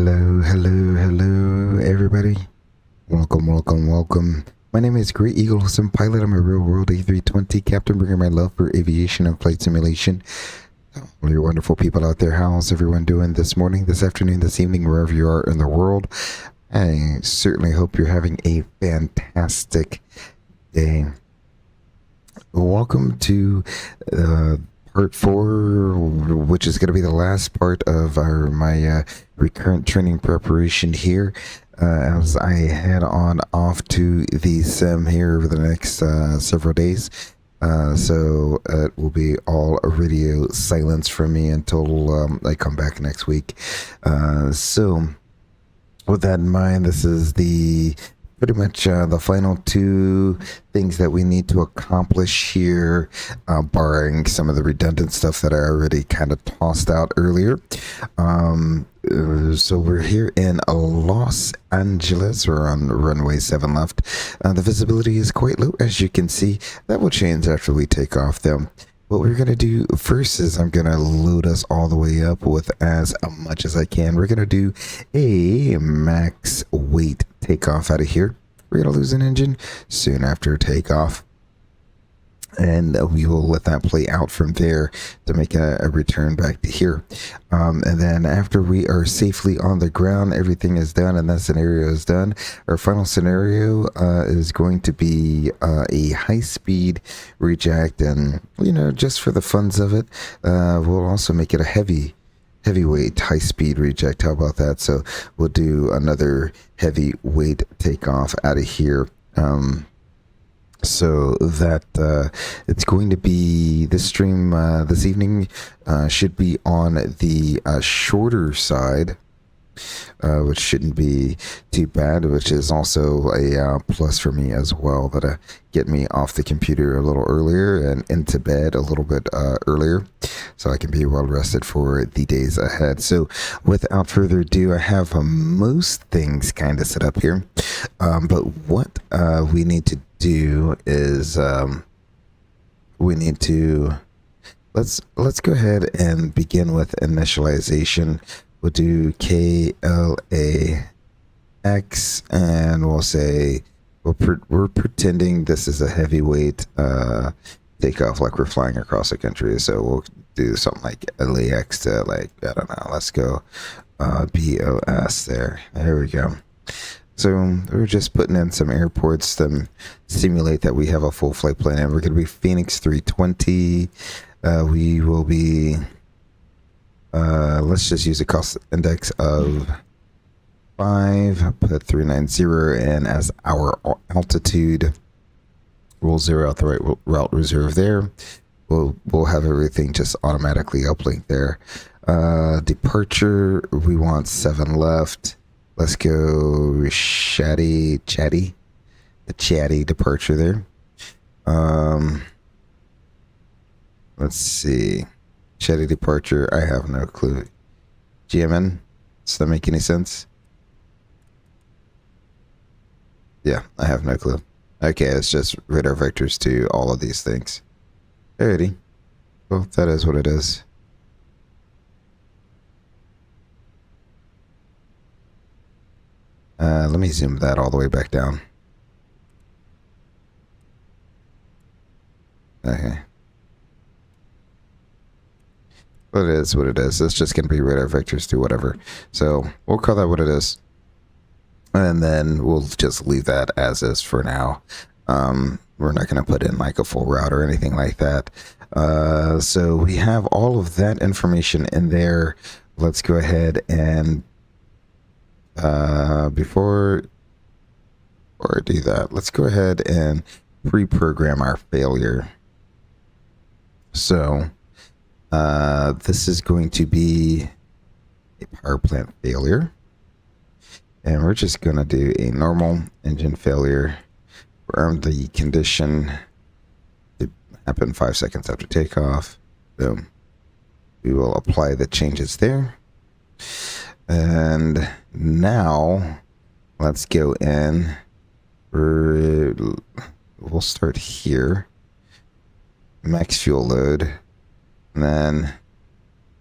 Hello, hello, hello, everybody. Welcome, welcome, welcome. My name is Great Eagle, Sim Pilot. I'm a real world A320 captain, bringing my love for aviation and flight simulation. All you wonderful people out there, how's everyone doing this morning, this afternoon, this evening, wherever you are in the world? I certainly hope you're having a fantastic day. Welcome to part 4, which is going to be the last part of my recurrent training preparation here, as I head on off to the sim here over the next several days. So it will be all radio silence from me until I come back next week. So with that in mind, this is pretty much the final two things that we need to accomplish here, barring some of the redundant stuff that I already kind of tossed out earlier. So we're here in Los Angeles. We're on runway 7 left. The visibility is quite low, as you can see. That will change after we take off, though. What we're going to do first is I'm going to load us all the way up with as much as I can. We're going to do a max weight takeoff out of here. We're going to lose an engine soon after takeoff. And we will let that play out from there to make a return back to here. And then after we are safely on the ground, everything is done and that scenario is done. Our final scenario is going to be a high-speed reject. And, you know, just for the funs of it, we'll also make it a heavyweight high-speed reject. How about that? So we'll do another heavyweight takeoff out of here. So that it's going to be this stream this evening should be on the shorter side, which shouldn't be too bad, which is also a plus for me as well, that get me off the computer a little earlier and into bed a little bit earlier, so I can be well rested for the days ahead. So without further ado, I have most things kind of set up here, but what we need to do is we need to let's go ahead and begin with initialization. We'll do KLAX and we'll say we're pretending this is a heavyweight takeoff, like we're flying across the country. So we'll do something like LAX to, like, I don't know, let's go BOS there we go. So we're just putting in some airports to simulate that we have a full flight plan. And we're going to be Fenix 320. We will be, let's just use a cost index of 5, put 390 in as our altitude. We'll zero out the right route reserve there. We'll have everything just automatically uplink there. Departure, we want 7 left. Let's go the chatty departure there. Let's see. Chatty departure, I have no clue. GMN, does that make any sense? Yeah, I have no clue. Okay, it's just radar vectors to all of these things. Alrighty. Well, that is what it is. Let me zoom that all the way back down. Okay. But it is what it is. It's just going to be radar vectors to whatever. So we'll call that what it is. And then we'll just leave that as is for now. We're not going to put in like a full route or anything like that. So we have all of that information in there. Let's go ahead and before I do that, let's go ahead and pre-program our failure. So this is going to be a power plant failure, and we're just going to do a normal engine failure for the condition to happen 5 seconds after takeoff. Boom. We will apply the changes there. And now let's go in. We'll start here. Max fuel load. And then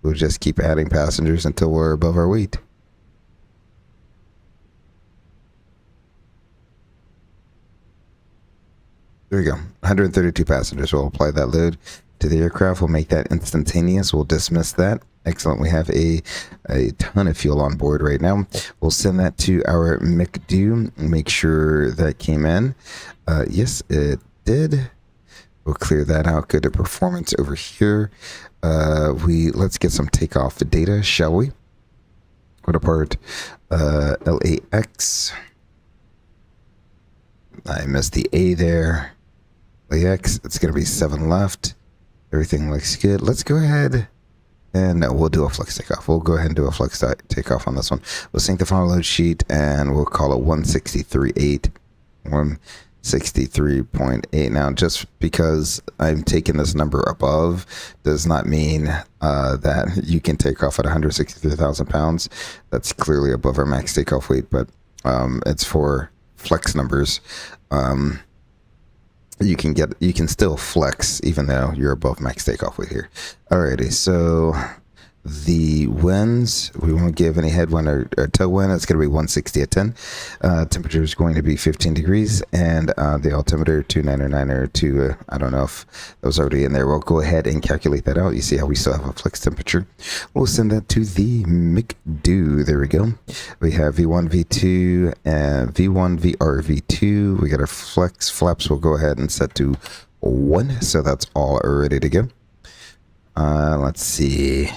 we'll just keep adding passengers until we're above our weight. There we go. 132 passengers. We'll apply that load to the aircraft. We'll make that instantaneous. We'll dismiss that. Excellent. We have a ton of fuel on board right now. We'll send that to our McDo. Make sure that came in. Yes, it did. We'll clear that out. Go to performance over here. Let's get some takeoff data, shall we? What apart? LAX. I missed the A there. LAX. It's going to be 7 left. Everything looks good. Let's go ahead and we'll do a flex takeoff. We'll go ahead and do a flex takeoff on this one. We'll sync the final load sheet and we'll call it 163.8. 163.8. Now, just because I'm taking this number above does not mean that you can take off at 163,000 pounds. That's clearly above our max takeoff weight, but it's for flex numbers. You can still flex even though you're above max takeoff weight here. Alrighty, so the winds, we won't give any headwind or tail wind. It's going to be 160 at 10. Temperature is going to be 15 degrees, and the altimeter 299 or 2. I don't know if that was already in there. We'll go ahead and calculate that out. You see how we still have a flex temperature. We'll send that to the McDo. There we go. We have V1, V2, and V1, VR, V2. We got our flex flaps. We'll go ahead and set to 1. So that's all ready to go. Let's see.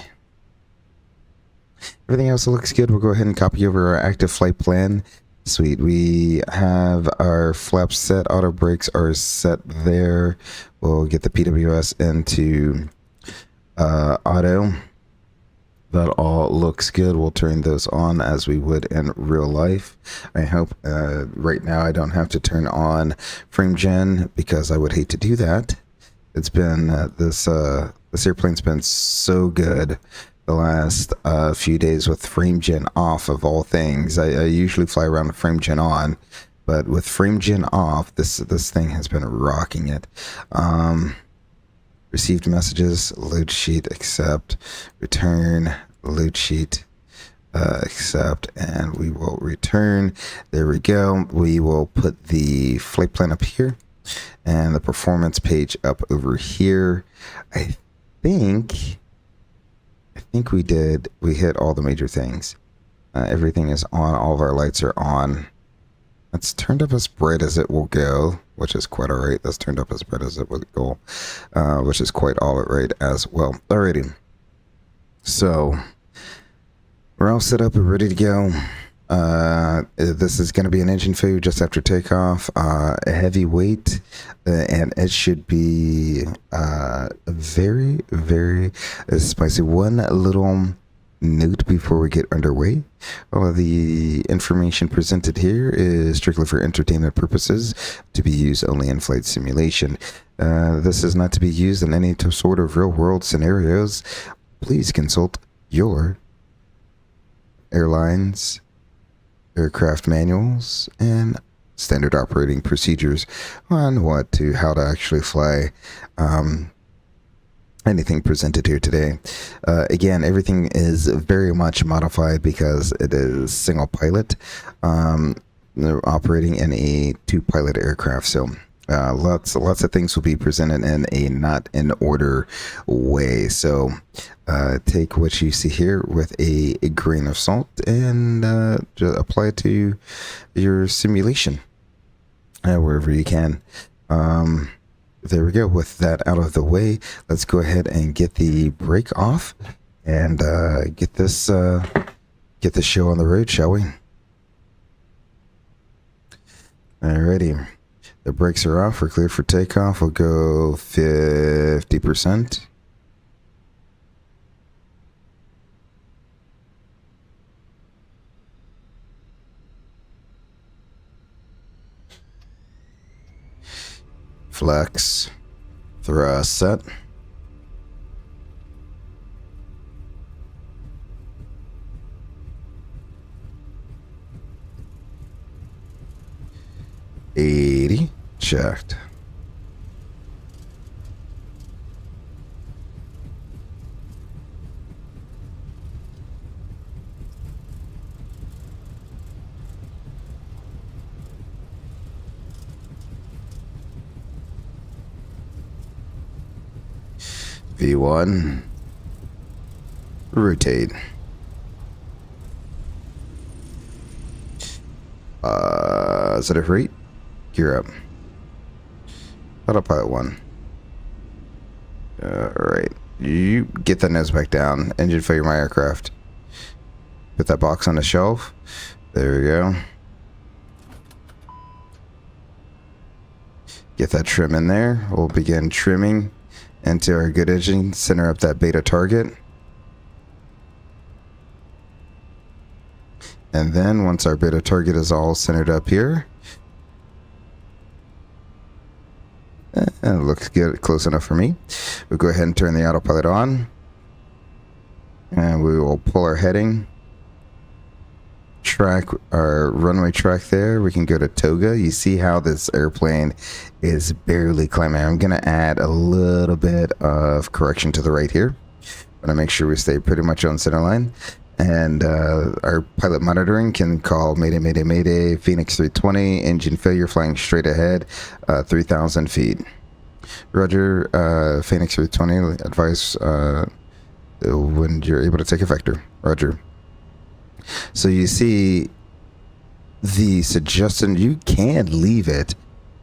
Everything else looks good. We'll go ahead and copy over our active flight plan. Sweet. We have our flaps set. Auto brakes are set there. We'll get the PWS into auto. That all looks good. We'll turn those on as we would in real life. I hope right now I don't have to turn on frame gen because I would hate to do that. It's been this airplane's been so good the last few days with frame gen off of all things. I usually fly around with frame gen on, but with frame gen off, this thing has been rocking it. Received messages, load sheet, accept, return, load sheet, accept, and we will return. There we go. We will put the flight plan up here and the performance page up over here. I think we hit all the major things. Everything is on. All of our lights are on. That's turned up as bright as it will go, which is quite all right. That's turned up as bright as it will go, which is quite all right as well. Alrighty. So we're all set up and ready to go. This is going to be an engine failure just after takeoff. A heavy weight, and it should be very, very spicy. One little note before we get underway. All of the information presented here is strictly for entertainment purposes, to be used only in flight simulation. This is not to be used in any sort of real-world scenarios. Please consult your airlines, aircraft manuals, and standard operating procedures on how to actually fly anything presented here today. Again, everything is very much modified because it is single pilot. They're operating in a 2-pilot aircraft, so lots of things will be presented in a not in order way. So take what you see here with a grain of salt and just apply it to your simulation wherever you can. There we go. With that out of the way, let's go ahead and get the brake off and get the show on the road, shall we? Alrighty. The brakes are off. We're cleared for takeoff. We'll go 50%. Flex. Thrust set. Checked. V1. Rotate. Is it a rate? Gear up. Autopilot 1. Alright. You get that nose back down. Engine failure my aircraft. Put that box on the shelf. There we go. Get that trim in there. We'll begin trimming into our good engine. Center up that beta target. And then once our beta target is all centered up here, and it looks good, close enough for me, we'll go ahead and turn the autopilot on, and we will pull our heading, track our runway track there. We can go to toga. You see how this airplane is barely climbing. I'm gonna add a little bit of correction to the right here. I'm gonna make sure we stay pretty much on center line. And our pilot monitoring can call Mayday, Mayday, Mayday, Fenix 320, engine failure, flying straight ahead, 3,000 feet. Roger, Fenix 320, advise when you're able to take effector. Roger. So you see the suggestion, you can leave it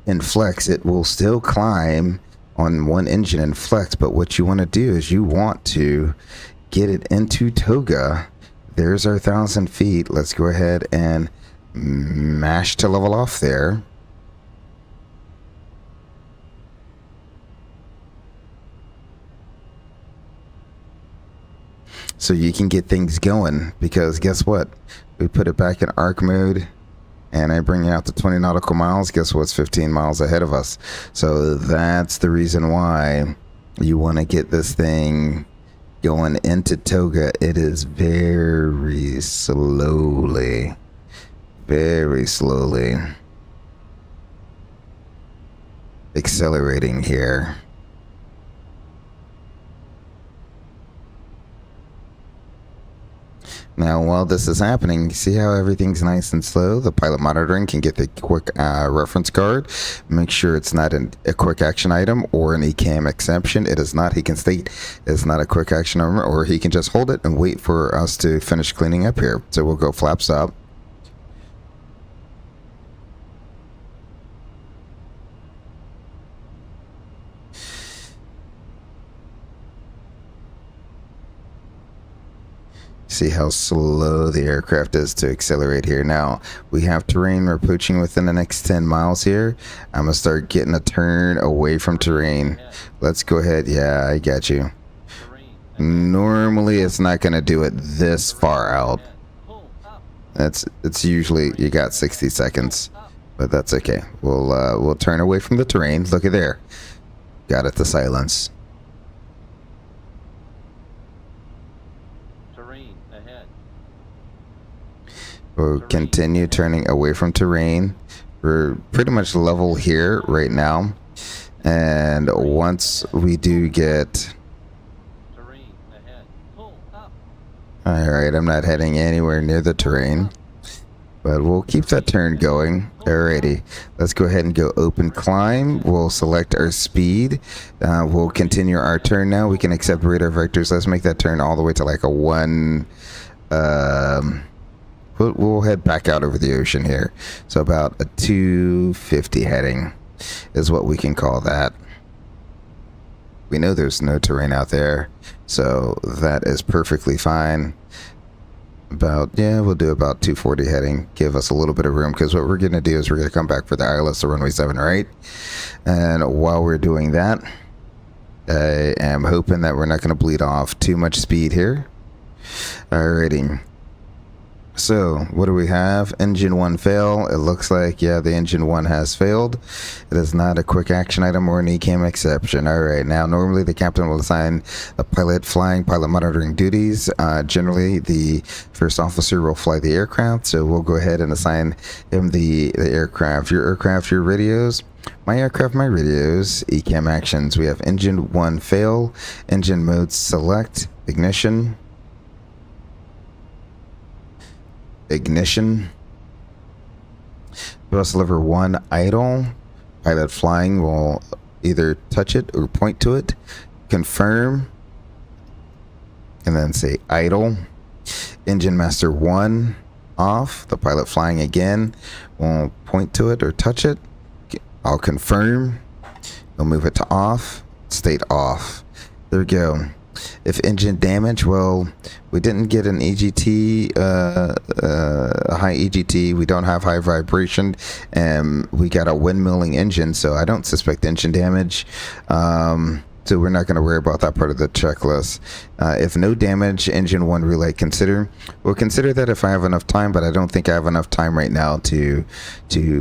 in flex. It will still climb on one engine in flex, but what you want to do is you want to get it into toga. There's our 1,000 feet. Let's go ahead and mash to level off there. So you can get things going, because guess what? We put it back in arc mode and I bring out the 20 nautical miles. Guess what's 15 miles ahead of us? So that's the reason why you want to get this thing going into toga. It is very slowly accelerating here. Now, while this is happening, see how everything's nice and slow? The pilot monitoring can get the quick reference card. Make sure it's not a quick action item or an ECAM exception. It is not. He can state it's not a quick action item, or he can just hold it and wait for us to finish cleaning up here. So we'll go flaps up. See how slow the aircraft is to accelerate here. Now we have terrain we're approaching within the next 10 miles here. I'm gonna start getting a turn away from terrain. Let's go ahead. Yeah, I got you. Normally it's not gonna do it this far out. It's usually you got 60 seconds, but that's okay. We'll turn away from the terrain. Look at there. Got it to silence. We'll continue turning away from terrain. We're pretty much level here right now. And once we do get... Alright, I'm not heading anywhere near the terrain, but we'll keep that turn going. Alrighty, let's go ahead and go open climb. We'll select our speed. We'll continue our turn now. We can accept radar vectors. Let's make that turn all the way to like a 1... We'll head back out over the ocean here. So about a 250 heading is what we can call that. We know there's no terrain out there, so that is perfectly fine. We'll do about 240 heading. Give us a little bit of room, because what we're going to do is we're going to come back for the ILS to runway 7, right? And while we're doing that, I am hoping that we're not going to bleed off too much speed here. Alrighty. So, what do we have? Engine 1 fail. It looks like, yeah, the engine 1 has failed. It is not a quick action item or an ECAM exception. Alright, now normally the captain will assign a pilot flying pilot monitoring duties. Generally, the first officer will fly the aircraft, so we'll go ahead and assign him the aircraft. Your aircraft, your radios. My aircraft, my radios. ECAM actions. We have engine 1 fail, engine mode select, ignition. Thrust lever 1 idle. Pilot flying will either touch it or point to it. confirm, and then say idle. Engine master 1 off. The pilot flying again. Won't point to it or touch it. I'll confirm. We'll move it to off. State off. There we go. If engine damage, well, we didn't get an EGT, high EGT. We don't have high vibration, and we got a windmilling engine, so I don't suspect engine damage. So we're not going to worry about that part of the checklist. If no damage, engine 1 relay consider. We'll consider that if I have enough time, but I don't think I have enough time right now to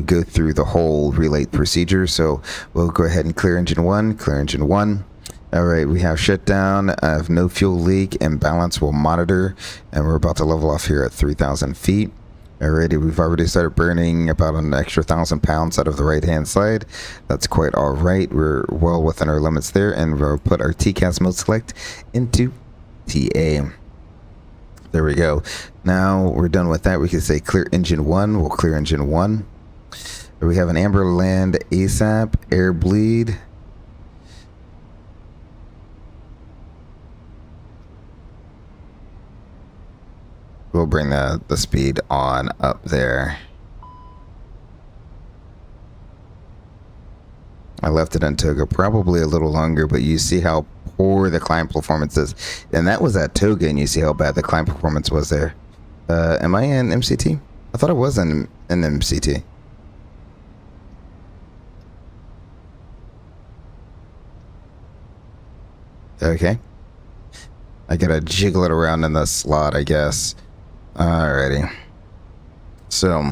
go through the whole relay procedure. So we'll go ahead and clear engine 1, clear engine 1. All right, we have shutdown, have no fuel leak, imbalance will monitor, and we're about to level off here at 3,000 feet. Alrighty, we've already started burning about an extra 1,000 pounds out of the right-hand side. That's quite all right. We're well within our limits there, and we'll put our TCAS mode select into TA. There we go. Now we're done with that. We can say clear engine 1. We'll clear engine 1. We have an amber land ASAP, air bleed. We'll bring the speed on up there. I left it in Toga probably a little longer, but you see how poor the climb performance is. And that was at Toga, and you see how bad the climb performance was there. Am I in MCT? I thought I was in MCT. Okay. I gotta jiggle it around in the slot, I guess. Alrighty. So,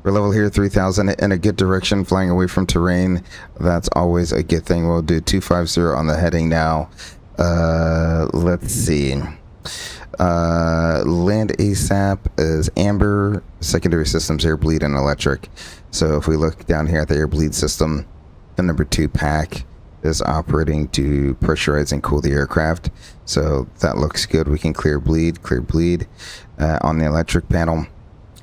we're level here 3,000 in a good direction, flying away from terrain. That's always a good thing. We'll do 250 on the heading now. Let's see. Land ASAP is amber, secondary systems air bleed and electric. So if we look down here at the air bleed system, the number 2 pack is operating to pressurize and cool the aircraft. So that looks good. We can clear bleed. On the electric panel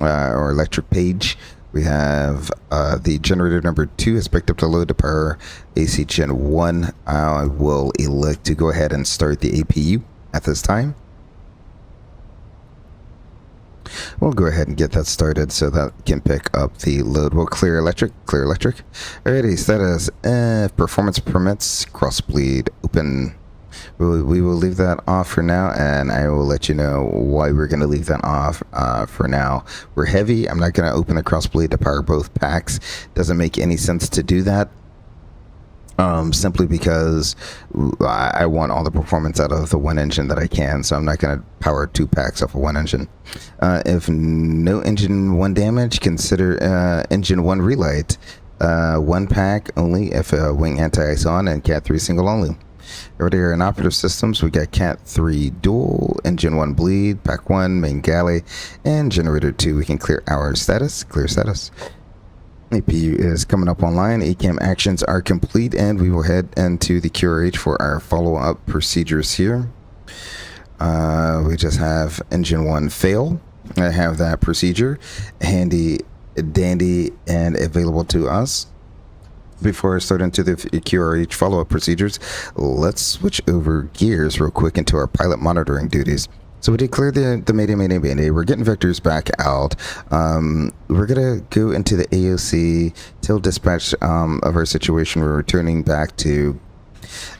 or electric page, we have the generator number 2 is picked up to load to power AC Gen 1. I will elect to go ahead and start the APU at this time. We'll go ahead and get that started so that can pick up the load. We'll clear electric. Alrighty, status. If performance permits, cross bleed open. We will leave that off for now, and I will let you know why we're going to leave that off for now. We're heavy. I'm not going to open the cross bleed to power both packs. Doesn't make any sense to do that. Simply because I want all the performance out of the one engine that I can, so I'm not going to power 2 packs off of one engine. If no engine 1 damage, consider engine 1 relight. 1 pack only if wing anti-ice on, and Cat 3 single only. Over here in operative systems, we got Cat 3 dual, engine 1 bleed, pack 1, main galley, and generator 2. We can clear our status, clear status. APU is coming up online. ACAM actions are complete, and we will head into the QRH for our follow-up procedures here. We just have engine 1 fail. I have that procedure handy dandy and available to us. Before I start into the QRH follow-up procedures, let's switch over gears real quick into our pilot monitoring duties. So we did clear the Mayday. We're getting vectors back out. We're going to go into the AOC till dispatch of our situation. We're returning back to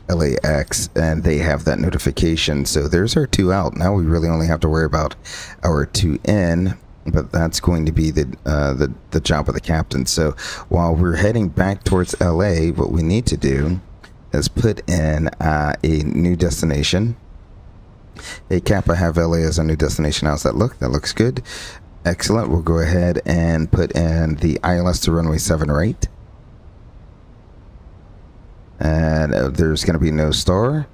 LAX, and they have that notification. So there's our 2 out. Now we really only have to worry about our 2 in, but that's going to be the job of the captain. So while we're heading back towards LA, what we need to do is put in a new destination. Hey Cap, I have LA as a new destination. How's that look? That looks good. Excellent. We'll go ahead and put in the ILS to runway 7 right. And there's going to be no star.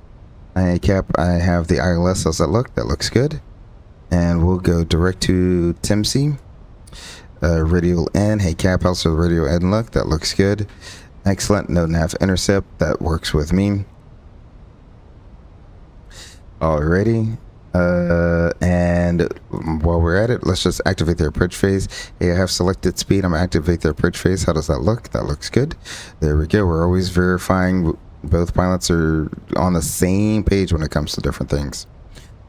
Hey Cap, I have the ILS. How's that look? That looks good. And we'll go direct to Timsey. Radial N. Hey Cap, how's the radial N look? That looks good. Excellent. No nav intercept. That works with me. Alrighty. And while we're at it, let's just activate their bridge phase. Hey, I have selected speed. I'm gonna activate their bridge phase. How does that look? That looks good. There we go. We're always verifying Both pilots are on the same page when it comes to different things.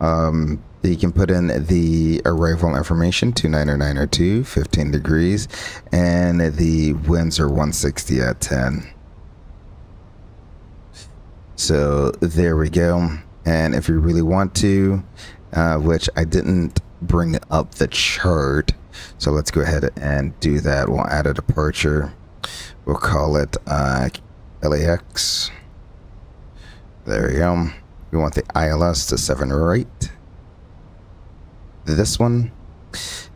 You can put in the arrival information, 29902, 15 degrees, and the winds are 160 at 10. So there we go. And if you really want to, which I didn't bring up the chart, so let's go ahead and do that. We'll add a departure. We'll call it LAX. There we go. We want the ILS to 7 right. This one.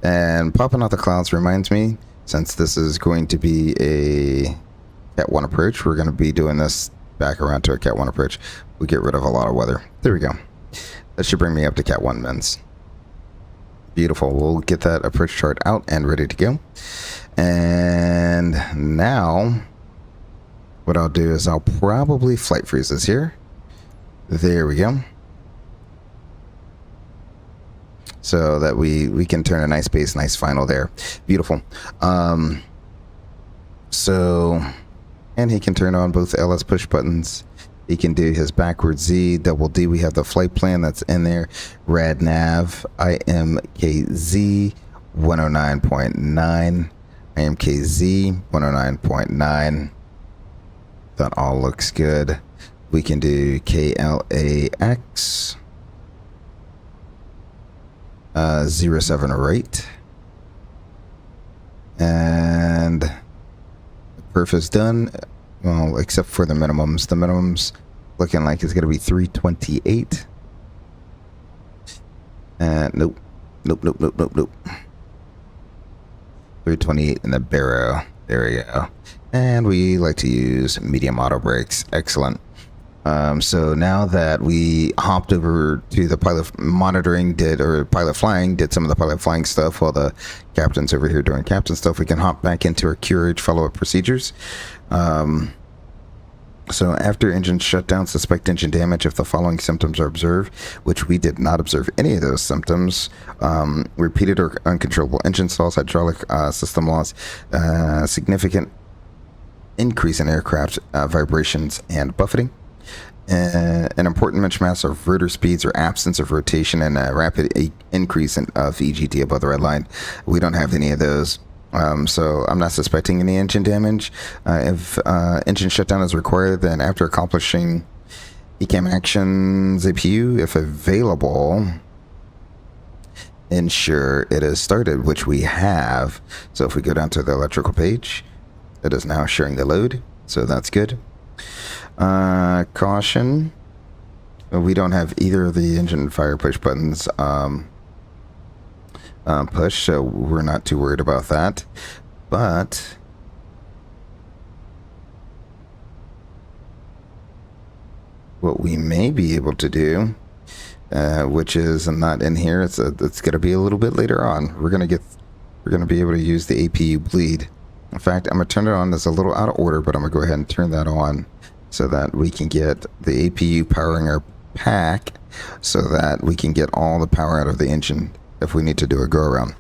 And popping out the clouds reminds me, since this is going to be a Cat 1 approach, we're going to be doing this back around to a Cat 1 approach. We get rid of a lot of weather. There we go. That should bring me up to Cat 1 winds. Beautiful. We'll get that approach chart out and ready to go. And now what I'll do is I'll probably flight freeze this here. There we go. So that we can turn a nice base, nice final there. Beautiful. So, and he can turn on both LS push buttons. He can do his backward Z, double D. We have the flight plan that's in there. Rad nav, IMKZ 109.9. IMKZ 109.9. That all looks good. We can do KLAX 07 right. And the perf is done. Well, except for the minimums. The minimums looking like it's going to be 328. Nope. 328 in the barrow. There we go. And we like to use medium auto brakes. Excellent. So now that we hopped over to the pilot monitoring, pilot flying, did some of the pilot flying stuff while the captain's over here doing captain stuff, we can hop back into our QRH follow-up procedures. So after engine shutdown, suspect engine damage if the following symptoms are observed, which we did not observe any of those symptoms. Repeated or uncontrollable engine stalls, hydraulic system loss, significant increase in aircraft vibrations and buffeting. An important mismatch of rotor speeds or absence of rotation, and a rapid increase of EGT above the red line. We don't have any of those. So I'm not suspecting any engine damage. If engine shutdown is required, then after accomplishing ECAM actions APU, if available, ensure it is started, which we have. So if we go down to the electrical page, it is now sharing the load. So that's good. Caution. We don't have either of the engine fire push buttons push, so we're not too worried about that. But what we may be able to do, which is not in here, it's going to be a little bit later on. We're going to be able to use the APU bleed. In fact, I'm going to turn it on. It's a little out of order, but I'm going to go ahead and turn that on so that we can get the APU powering our pack, so that we can get all the power out of the engine if we need to do a go around.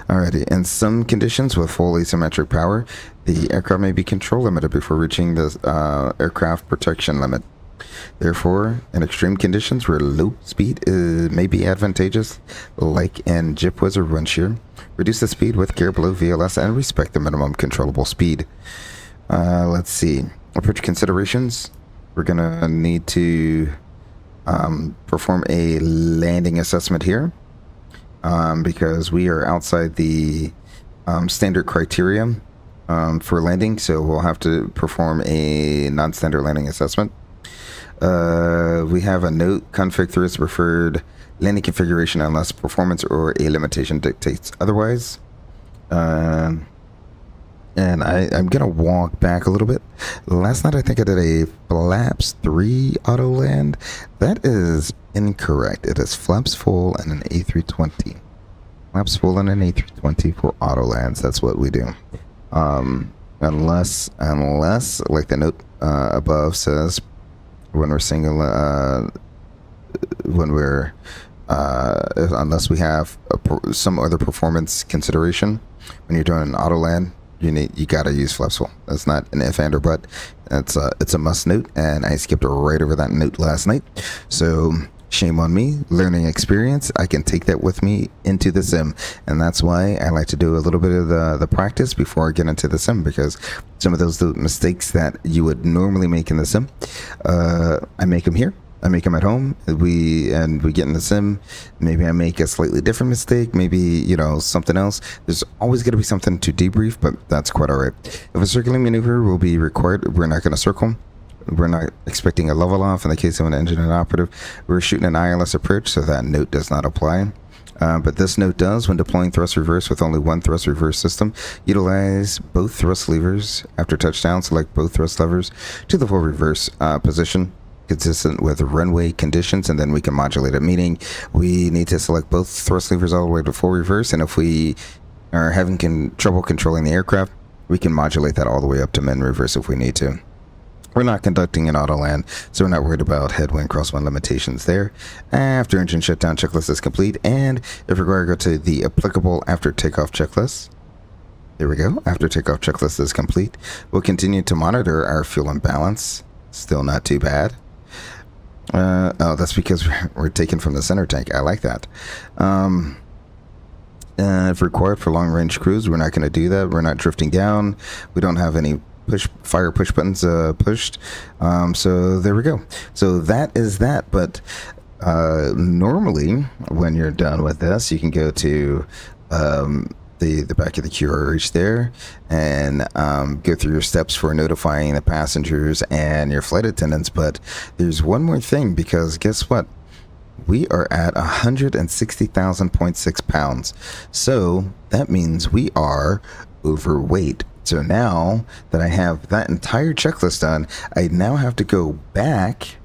Alrighty, in some conditions with full asymmetric power, the aircraft may be control limited before reaching the aircraft protection limit. Therefore, in extreme conditions where low speed may be advantageous, like in GPWS or wind shear, reduce the speed with care below VLS and respect the minimum controllable speed. Let's see. Approach considerations. We're going to need to perform a landing assessment here because we are outside the standard criteria for landing, so we'll have to perform a non-standard landing assessment. We have a note: config through its preferred landing configuration unless performance or a limitation dictates otherwise. And I'm gonna walk back a little bit. Last night I think I did a flaps 3 auto land. That is incorrect. It is flaps full and an A320. Flaps full and an A320 for auto lands. That's what we do. Unless like the note above says, when we're single, unless we have some other performance consideration when you're doing an auto land, you gotta use flaps full. That's not an if and or but. It's a must note, and I skipped right over that note last night. So shame on me. Learning experience. I can take that with me into the sim, and that's why I like to do a little bit of the practice before I get into the sim, because some of those mistakes that you would normally make in the sim, I make them here. I make them at home. We get in the sim. Maybe I make a slightly different mistake. Maybe, something else. There's always going to be something to debrief, but that's quite all right. If a circling maneuver will be required, we're not going to circle. We're not expecting a level off in the case of an engine and operative. We're shooting an ILS approach, so that note does not apply. But this note does when deploying thrust reverse with only one thrust reverse system. Utilize both thrust levers. After touchdown, select both thrust levers to the full reverse position, consistent with runway conditions, and then we can modulate it, meaning we need to select both thrust levers all the way to full reverse, and if we are having trouble controlling the aircraft, we can modulate that all the way up to min reverse if we need to. We're not conducting an auto land, so we're not worried about headwind crosswind limitations there. After engine shutdown checklist is complete, and if required, go to the applicable after takeoff checklist. There we go. After takeoff checklist is complete, we'll continue to monitor our fuel imbalance. Still not too bad. Oh, that's because we're taken from the center tank. I like that. If required for long range cruise, we're not going to do that. We're not drifting down. We don't have any fire push buttons pushed. So there we go. So that is that. But normally, when you're done with this, you can go to the back of the QRH there and go through your steps for notifying the passengers and your flight attendants. But there's one more thing, because guess what? We are at 160,000.6 pounds. So that means we are overweight. So now that I have that entire checklist done, I now have to go back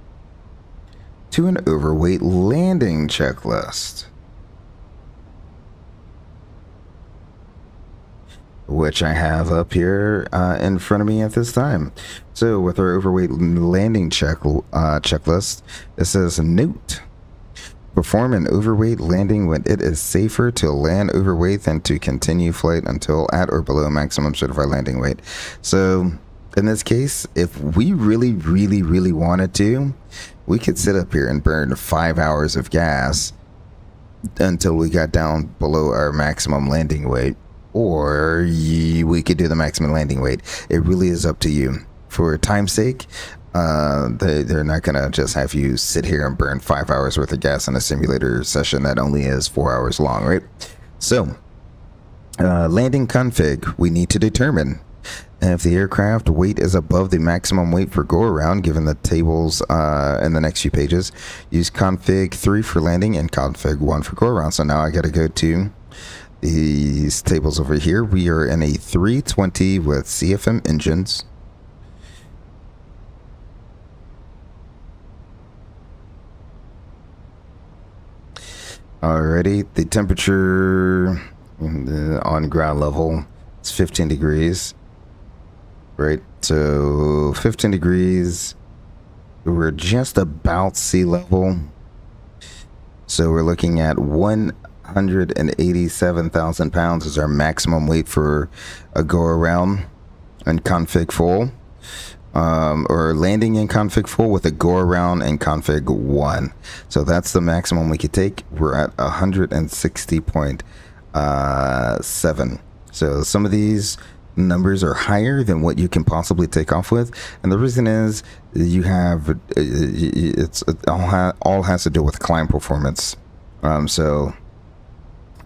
to an overweight landing checklist, which I have up here in front of me at this time. So with our overweight landing checklist, it says note: perform an overweight landing when it is safer to land overweight than to continue flight until at or below maximum certified landing weight. So in this case, if we really, really, really wanted to, we could sit up here and burn 5 hours of gas until we got down below our maximum landing weight. Or we could do the maximum landing weight. It really is up to you. For time's sake, they're not going to just have you sit here and burn 5 hours worth of gas in a simulator session that only is 4 hours long, right? So, landing config, we need to determine if the aircraft weight is above the maximum weight for go around, given the tables in the next few pages. Use config 3 for landing and config 1 for go around. So now I got to go to these tables over here. We are in a 320 with CFM engines. Alrighty, the temperature on ground level is 15 degrees. Right, so 15 degrees. We're just about sea level. So we're looking at 187,000 pounds is our maximum weight for a go around and config full, or landing in config full with a go around and config 1. So that's the maximum we could take. We're at 160.7. So some of these numbers are higher than what you can possibly take off with, and the reason is you have it all has to do with climb performance. So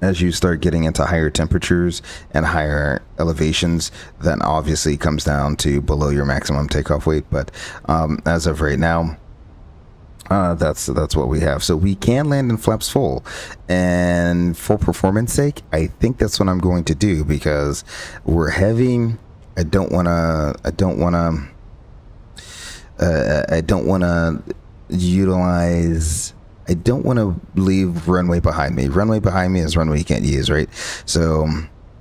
as you start getting into higher temperatures and higher elevations, then obviously it comes down to below your maximum takeoff weight. But as of right now, that's what we have. So we can land in flaps full, and for performance sake, I think that's what I'm going to do, because we're heavy. I don't want to utilize. I don't want to leave runway behind me. Runway behind me is runway you can't use, right? So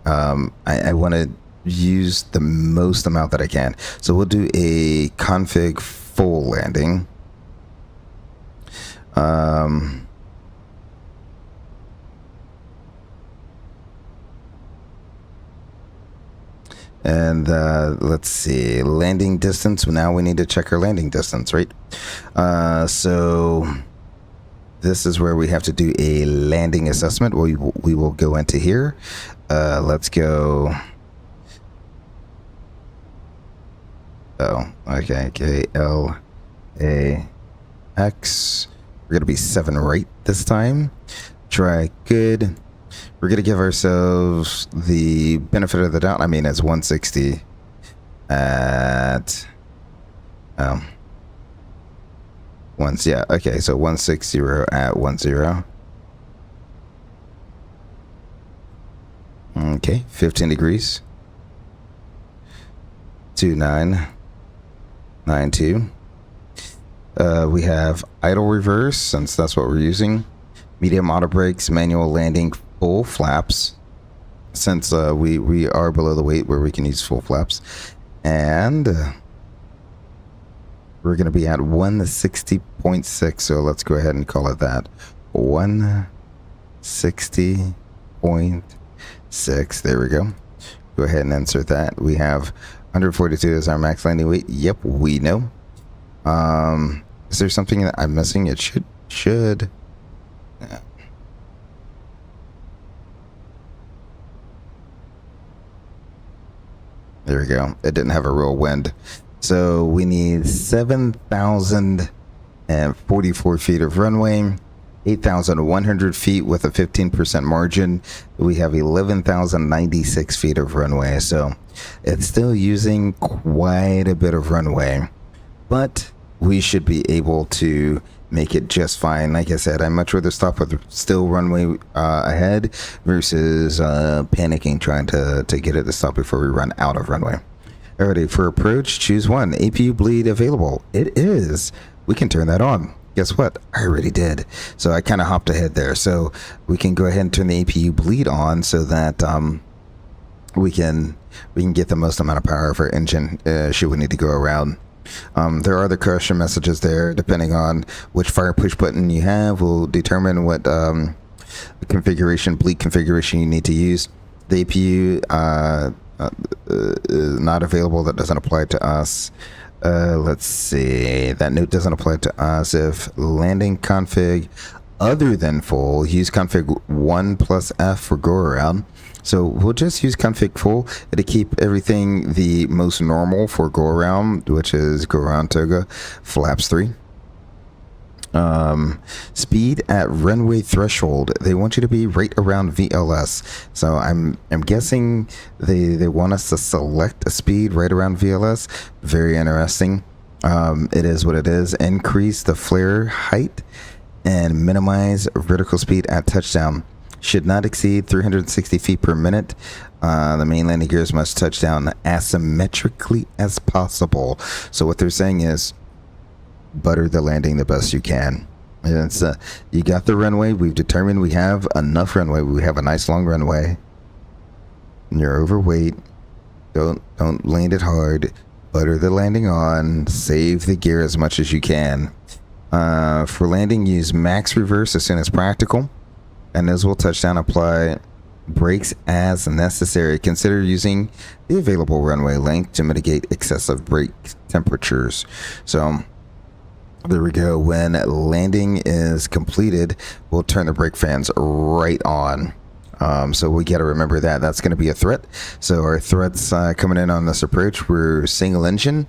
I want to use the most amount that I can. So we'll do a config full landing. And let's see, landing distance. Now we need to check our landing distance, right? So this is where we have to do a landing assessment. We will go into here. Let's go. Oh, okay. KLAX. We're gonna be 7 right this time. Try good. We're gonna give ourselves the benefit of the doubt. I mean, it's 160 at once. Yeah. Okay. So 160 at 10. Okay. 15 degrees. 2992. We have idle reverse, since that's what we're using. Medium auto brakes, manual landing, full flaps, since we are below the weight where we can use full flaps. And we're going to be at 160.6, so let's go ahead and call it that. 160.6. There we go. Go ahead and insert that. We have 142 as our max landing weight. Yep, we know. Is there something that I'm missing? It should. Yeah. There we go. It didn't have a real wind. So we need 7,044 feet of runway, 8,100 feet with a 15% margin. We have 11,096 feet of runway. So it's still using quite a bit of runway, but we should be able to make it just fine. Like I said, I'd much rather stop with still runway ahead versus panicking trying to get it to stop before we run out of runway. Alrighty, for approach, choose one. APU bleed available. It is. We can turn that on. Guess what? I already did. So I kind of hopped ahead there. So we can go ahead and turn the APU bleed on so that we can get the most amount of power of our engine should we need to go around. There are the caution messages there. Depending on which fire push button you have will determine what bleed configuration you need to use. The APU not available. That doesn't apply to us. Let's see. That note doesn't apply to us. If landing config other than full, use config 1 plus F for go around. So we'll just use config full to keep everything the most normal for go around, which is go around toga flaps 3. Speed at runway threshold. They want you to be right around VLS. So I'm guessing they want us to select a speed right around VLS. Very interesting. It is what it is. Increase the flare height and minimize vertical speed at touchdown. Should not exceed 360 feet per minute. The main landing gears must touch down asymmetrically as possible. So what they're saying is butter the landing the best you can. And it's, you got the runway. We've determined we have enough runway. We have a nice long runway. You're overweight. Don't land it hard. Butter the landing on. Save the gear as much as you can. For landing, use max reverse as soon as practical. And as will touchdown, apply brakes as necessary. Consider using the available runway length to mitigate excessive brake temperatures. So there we go. When landing is completed, we'll turn the brake fans right on. So we got to remember that that's going to be a threat. So our threats coming in on this approach, we're single engine,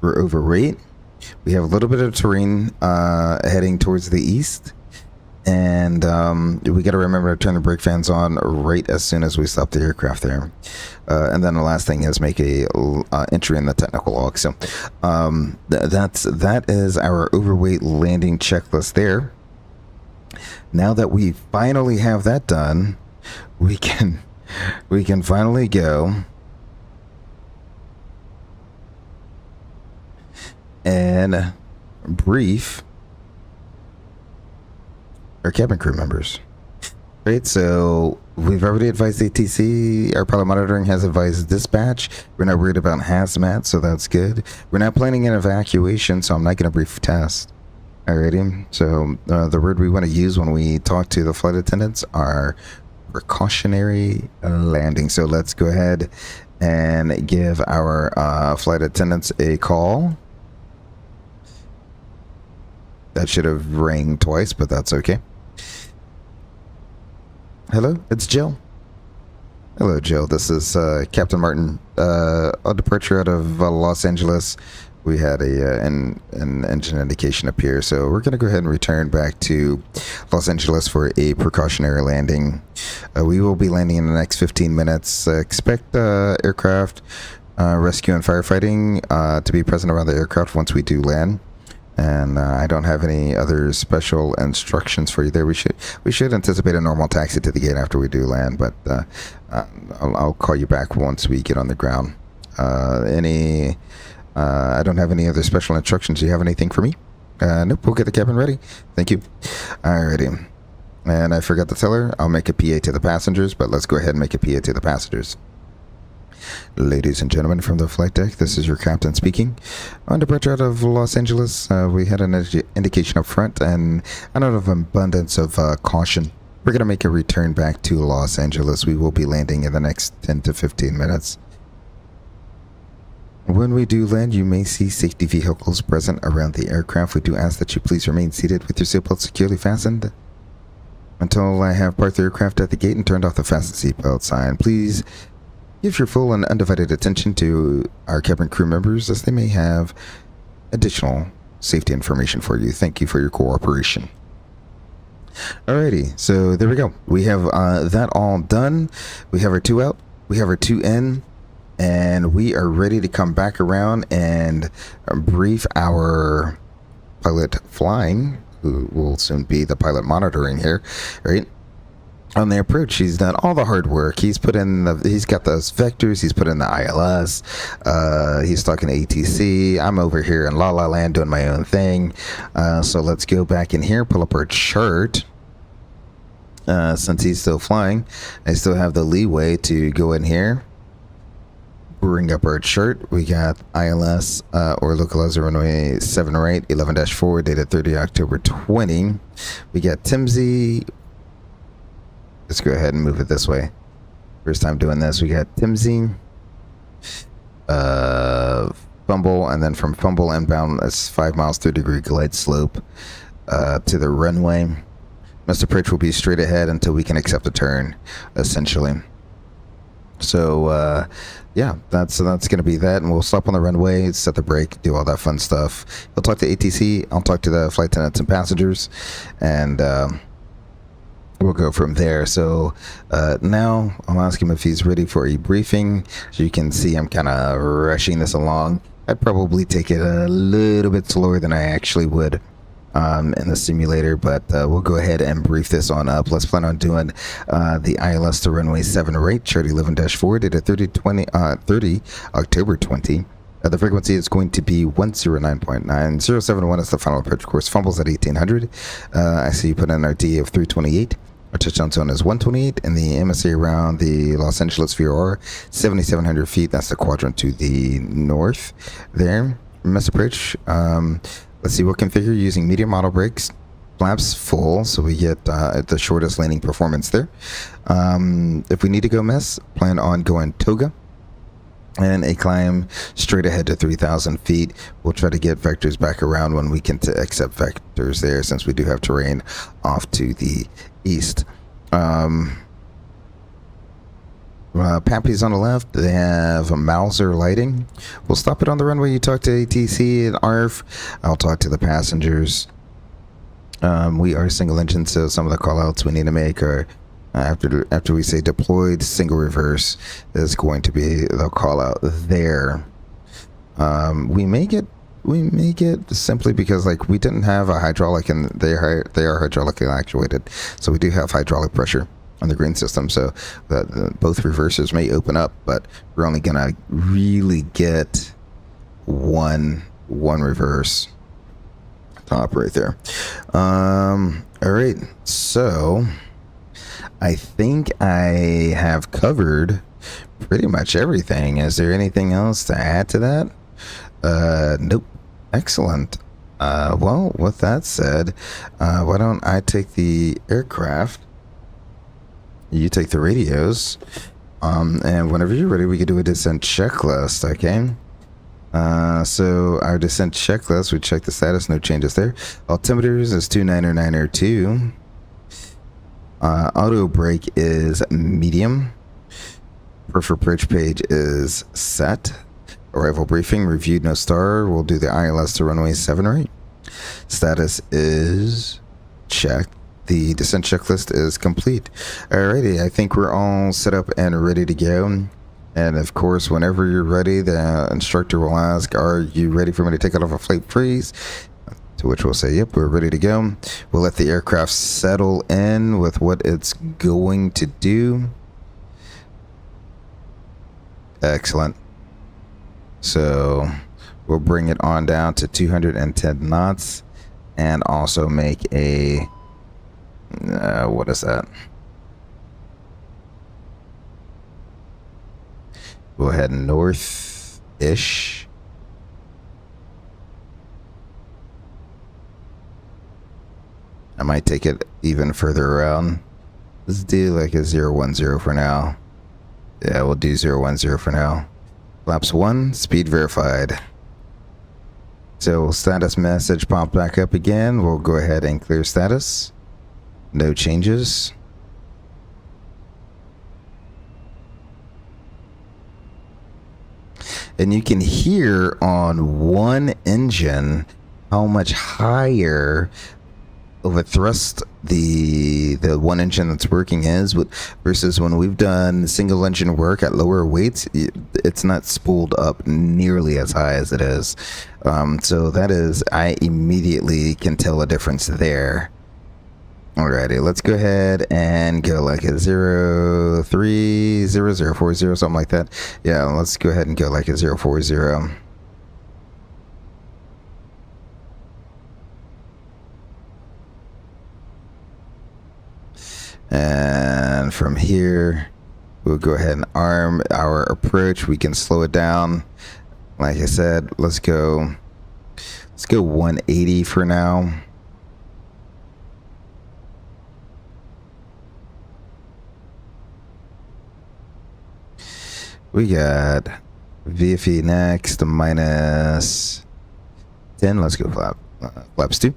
we're overweight, we have a little bit of terrain heading towards the east. And we got to remember to turn the brake fans on right as soon as we stop the aircraft there. And then the last thing is make a entry in the technical log. So that is our overweight landing checklist there. Now that we finally have that done, we can finally go and brief our cabin crew members. Right, so we've already advised ATC. Our pilot monitoring has advised dispatch. We're not worried about hazmat, so that's good. We're not planning an evacuation, so I'm not going to brief test. Alrighty, so the word we want to use when we talk to the flight attendants are precautionary landing. So let's go ahead and give our flight attendants a call. That should have rang twice, but that's okay. Hello, it's Jill. Hello, Jill. This is Captain Martin. On departure out of Los Angeles, we had an engine indication appear, so we're going to go ahead and return back to Los Angeles for a precautionary landing. We will be landing in the next 15 minutes. Expect aircraft rescue and firefighting to be present around the aircraft once we do land. And I don't have any other special instructions for you there. We should anticipate a normal taxi to the gate after we do land, but I'll call you back once we get on the ground. I don't have any other special instructions. Do you have anything for me? Nope, we'll get the cabin ready. Thank you. Alrighty. And I forgot to tell her, I'll make a PA to the passengers, but let's go ahead and make a PA to the passengers. Ladies and gentlemen from the flight deck, this is your captain speaking. On departure out of Los Angeles, we had an indication up front, and out of abundance of caution, we're going to make a return back to Los Angeles. We will be landing in the next 10 to 15 minutes. When we do land, you may see safety vehicles present around the aircraft. We do ask that you please remain seated with your seatbelt securely fastened until I have parked the aircraft at the gate and turned off the fasten seatbelt sign. Please give your full and undivided attention to our cabin crew members, as they may have additional safety information for you. Thank you for your cooperation. Alrighty, so there we go. We have that all done. We have our 2 out, we have our 2 in, and we are ready to come back around and brief our pilot flying, who will soon be the pilot monitoring here, right? On the approach, he's done all the hard work. He's got those vectors. He's put in the ILS. He's talking to ATC. I'm over here in La La Land doing my own thing. So let's go back in here, pull up our chart. Since he's still flying, I still have the leeway to go in here, bring up our chart. We got ILS or localizer runway 7 right, 11-4, dated 30 October 20. We got Timsy. Let's go ahead and move it this way. First time doing this. We got Timsy, Fumble, and then from Fumble inbound, that's 5 miles, 3-degree glide slope to the runway. Must approach will be straight ahead until we can accept a turn, essentially. So, yeah, that's going to be that, and we'll stop on the runway, set the brake, do all that fun stuff. He'll talk to ATC. I'll talk to the flight attendants and passengers, and we'll go from there. So now I'll ask him if he's ready for a briefing. As you can see, I'm kind of rushing this along. I'd probably take it a little bit slower than I actually would in the simulator, but we'll go ahead and brief this on up. Let's plan on doing the ILS to runway 7 right, chart 11-4, dated 30 October 20. The frequency is going to be 109.9. 071 is the final approach course. Fumbles at 1800. I see you put in our DA of 328. Our touchdown zone is 128, and the MSA around the Los Angeles VOR 7,700 feet. That's the quadrant to the north there. Mass approach. Let's see, we'll configure using medium model brakes. Flaps full, so we get the shortest landing performance there. If we need to go mess, plan on going toga. And a climb straight ahead to 3,000 feet. We'll try to get vectors back around when we can accept vectors there, since we do have terrain off to the east. Pappy's on the left. They have a Mauser lighting. We'll stop it on the runway. You talk to ATC and ARF. I'll talk to the passengers. We are single engine, so some of the call outs we need to make are after we say deployed single reverse is going to be the call out there. We make it simply because, like, we didn't have a hydraulic, and they are hydraulically actuated, so we do have hydraulic pressure on the green system, so both reversers may open up, but we're only gonna really get one reverse to operate there. All right, so I think I have covered pretty much everything. Is there anything else to add to that? Nope. Excellent. Well, with that said, why don't I take the aircraft, you take the radios. And whenever you're ready, we can do a descent checklist, okay? So our descent checklist, we check the status, no changes there. Altimeters is 29902. Auto brake is medium. Preferred approach page is set. Arrival briefing, reviewed, no star. We'll do the ILS to runway 7 right. Status is checked. The descent checklist is complete. Alrighty, I think we're all set up and ready to go. And of course, whenever you're ready, the instructor will ask, are you ready for me to take it off a flight freeze? To which we'll say, yep, we're ready to go. We'll let the aircraft settle in with what it's going to do. Excellent. So we'll bring it on down to 210 knots and also make a, what is that? Go ahead north-ish. I might take it even further around. Let's do like a 010 for now. Yeah, we'll do 010 for now. Flaps 1, speed verified. So status message popped back up again. We'll go ahead and clear status. No changes. And you can hear on one engine how much higher of a thrust the one engine that's working is versus when we've done single engine work at lower weights. It's not spooled up nearly as high as it is. So that is, I immediately can tell a difference there. Alrighty, let's go ahead and go like a 030040, something like that. Yeah, let's go ahead and go like a 040. And from here, we'll go ahead and arm our approach. We can slow it down. Like I said, let's go 180 for now. We got VFE next, minus 10. Let's go flaps 2.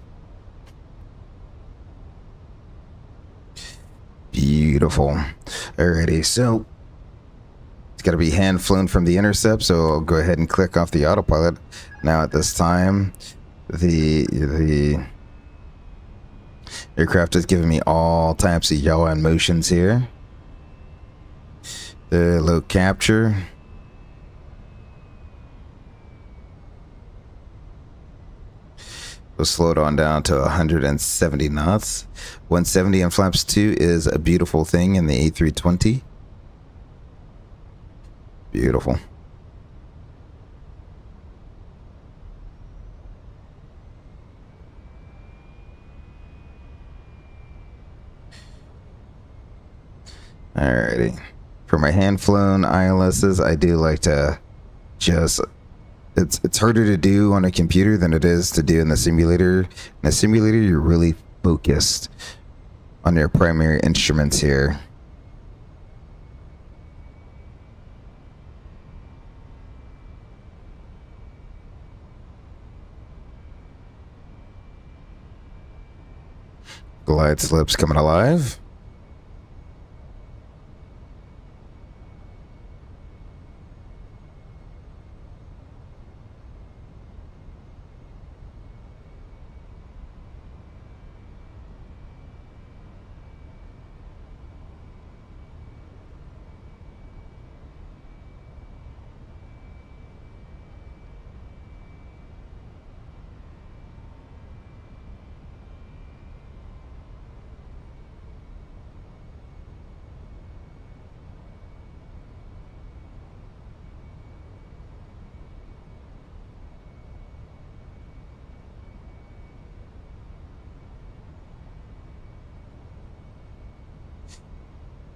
Beautiful. Alrighty, so it's got to be hand flown from the intercept, so I'll go ahead and click off the autopilot. Now at this time, the aircraft is giving me all types of yaw and motions here. The low capture. We'll slow it on down to 170 knots. 170 on flaps 2 is a beautiful thing in the A320. Beautiful. Alrighty. For my hand flown ILSs, I do like to just, it's harder to do on a computer than it is to do in the simulator. In the simulator, you're really focused on your primary instruments here. Glide slips coming alive.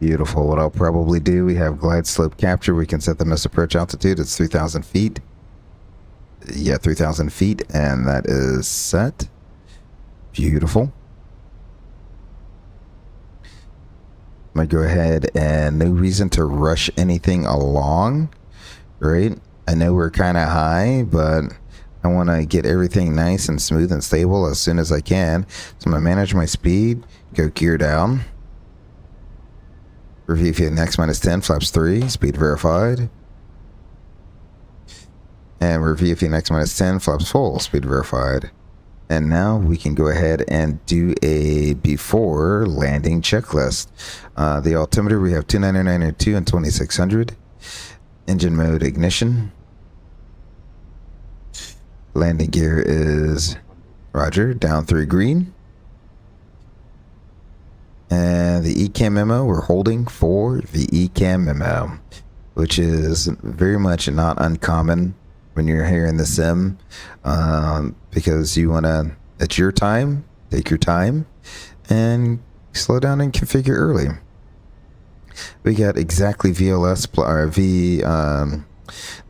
Beautiful. What I'll probably do, we have glide slope capture. We can set the miss approach altitude. It's 3,000 feet. Yeah, 3,000 feet. And that is set. Beautiful. I'm gonna go ahead and no reason to rush anything along, right? I know we're kind of high, but I want to get everything nice and smooth and stable as soon as I can. So I'm gonna manage my speed, go gear down. Review Fenix -10, flaps 3, speed verified. And review Fenix -10, flaps full, speed verified. And now we can go ahead and do a before landing checklist. The altimeter, we have 29902 and 2600. Engine mode, ignition. Landing gear is Roger, down 3 green. And the ECAM memo, we're holding for the ECAM memo, which is very much not uncommon when you're here in the sim, because you want to, it's your time, take your time, and slow down and configure early. We got exactly VLS,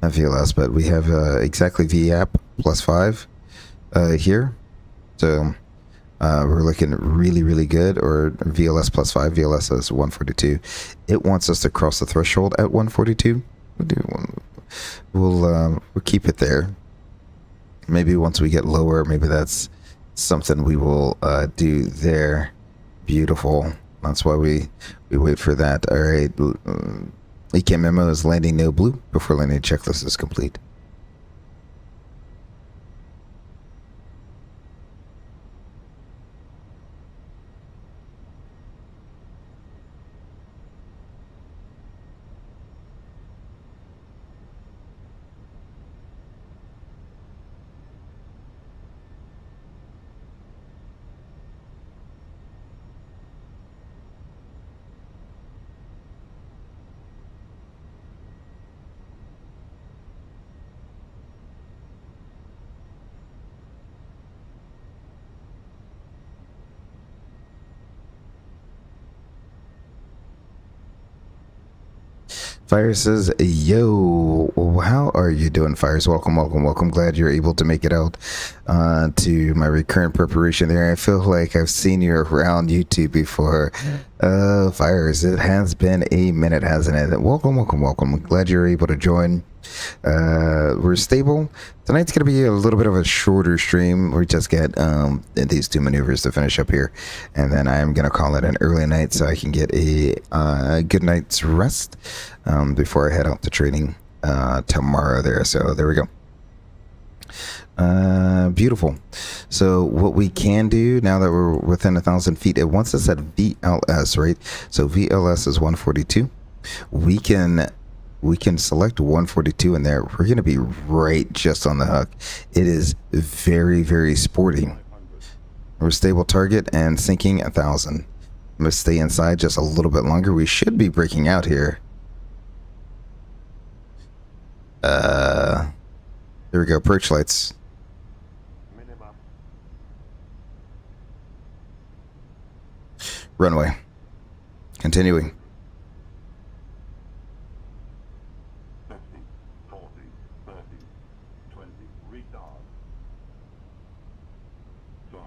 not VLS, but we have exactly VApp +5 here. So we're looking really, really good, or VLS +5, VLS is 142. It wants us to cross the threshold at 142. We'll keep it there. Maybe once we get lower, maybe that's something we will do there. Beautiful. That's why we wait for that. All right. ECAM memo is landing no blue before landing checklist is complete. Fire says, yo, how are you doing, Fires? Welcome, welcome, welcome. Glad you're able to make it out to my recurrent preparation there. I feel like I've seen you around YouTube before. Fires, it has been a minute, hasn't it? Welcome, welcome, welcome. Glad you're able to join. We're stable. Tonight's going to be a little bit of a shorter stream. We just get these 2 maneuvers to finish up here. And then I'm going to call it an early night so I can get a good night's rest before I head out to training tomorrow there. So there we go. Beautiful. So what we can do now that we're within 1,000 feet, it wants us at VLS, right? So VLS is 142. We can select 142 in there. We're going to be right just on the hook. It is very, very sporty. We're stable target and sinking 1,000. I'm going to stay inside just a little bit longer. We should be breaking out here. There we go. Perch lights. Runway. Continuing. 50, 40, 30, 20, retard. 5.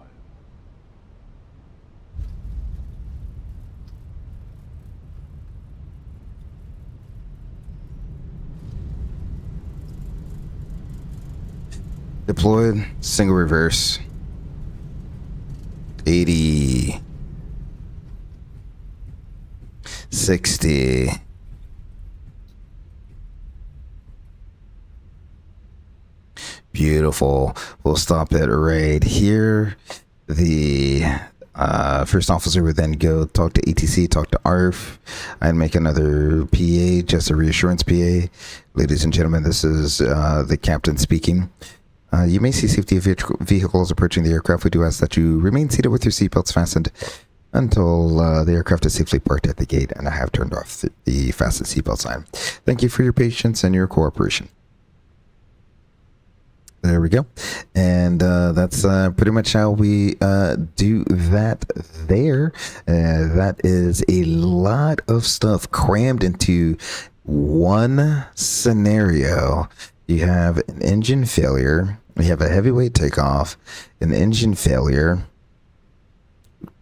Deployed. Single reverse. 80. 60. Beautiful. We'll stop it right here. The first officer would then go talk to ATC, talk to ARF. I'd make another PA, just a reassurance PA. Ladies and gentlemen, this is the captain speaking. You may see safety vehicles approaching the aircraft. We do ask that you remain seated with your seatbelts fastened until the aircraft is safely parked at the gate and I have turned off the fasten seatbelt sign. Thank you for your patience and your cooperation. There we go. And that's pretty much how we do that there. That is a lot of stuff crammed into one scenario. You have an engine failure. We have a heavyweight takeoff, an engine failure,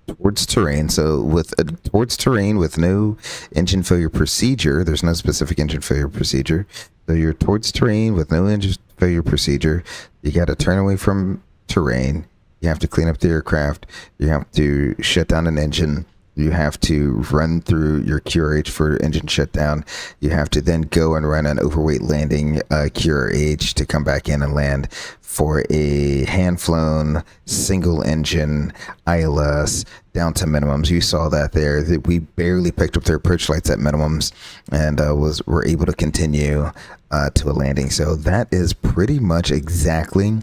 towards terrain. So with towards terrain with no engine failure procedure, there's no specific engine failure procedure. So you're towards terrain with no engine failure procedure. You got to turn away from terrain. You have to clean up the aircraft. You have to shut down an engine. You have to run through your QRH for engine shutdown. You have to then go and run an overweight landing QRH to come back in and land for a hand-flown single engine ILS down to minimums. You saw that there. That we barely picked up their approach lights at minimums and were able to continue to a landing. So that is pretty much exactly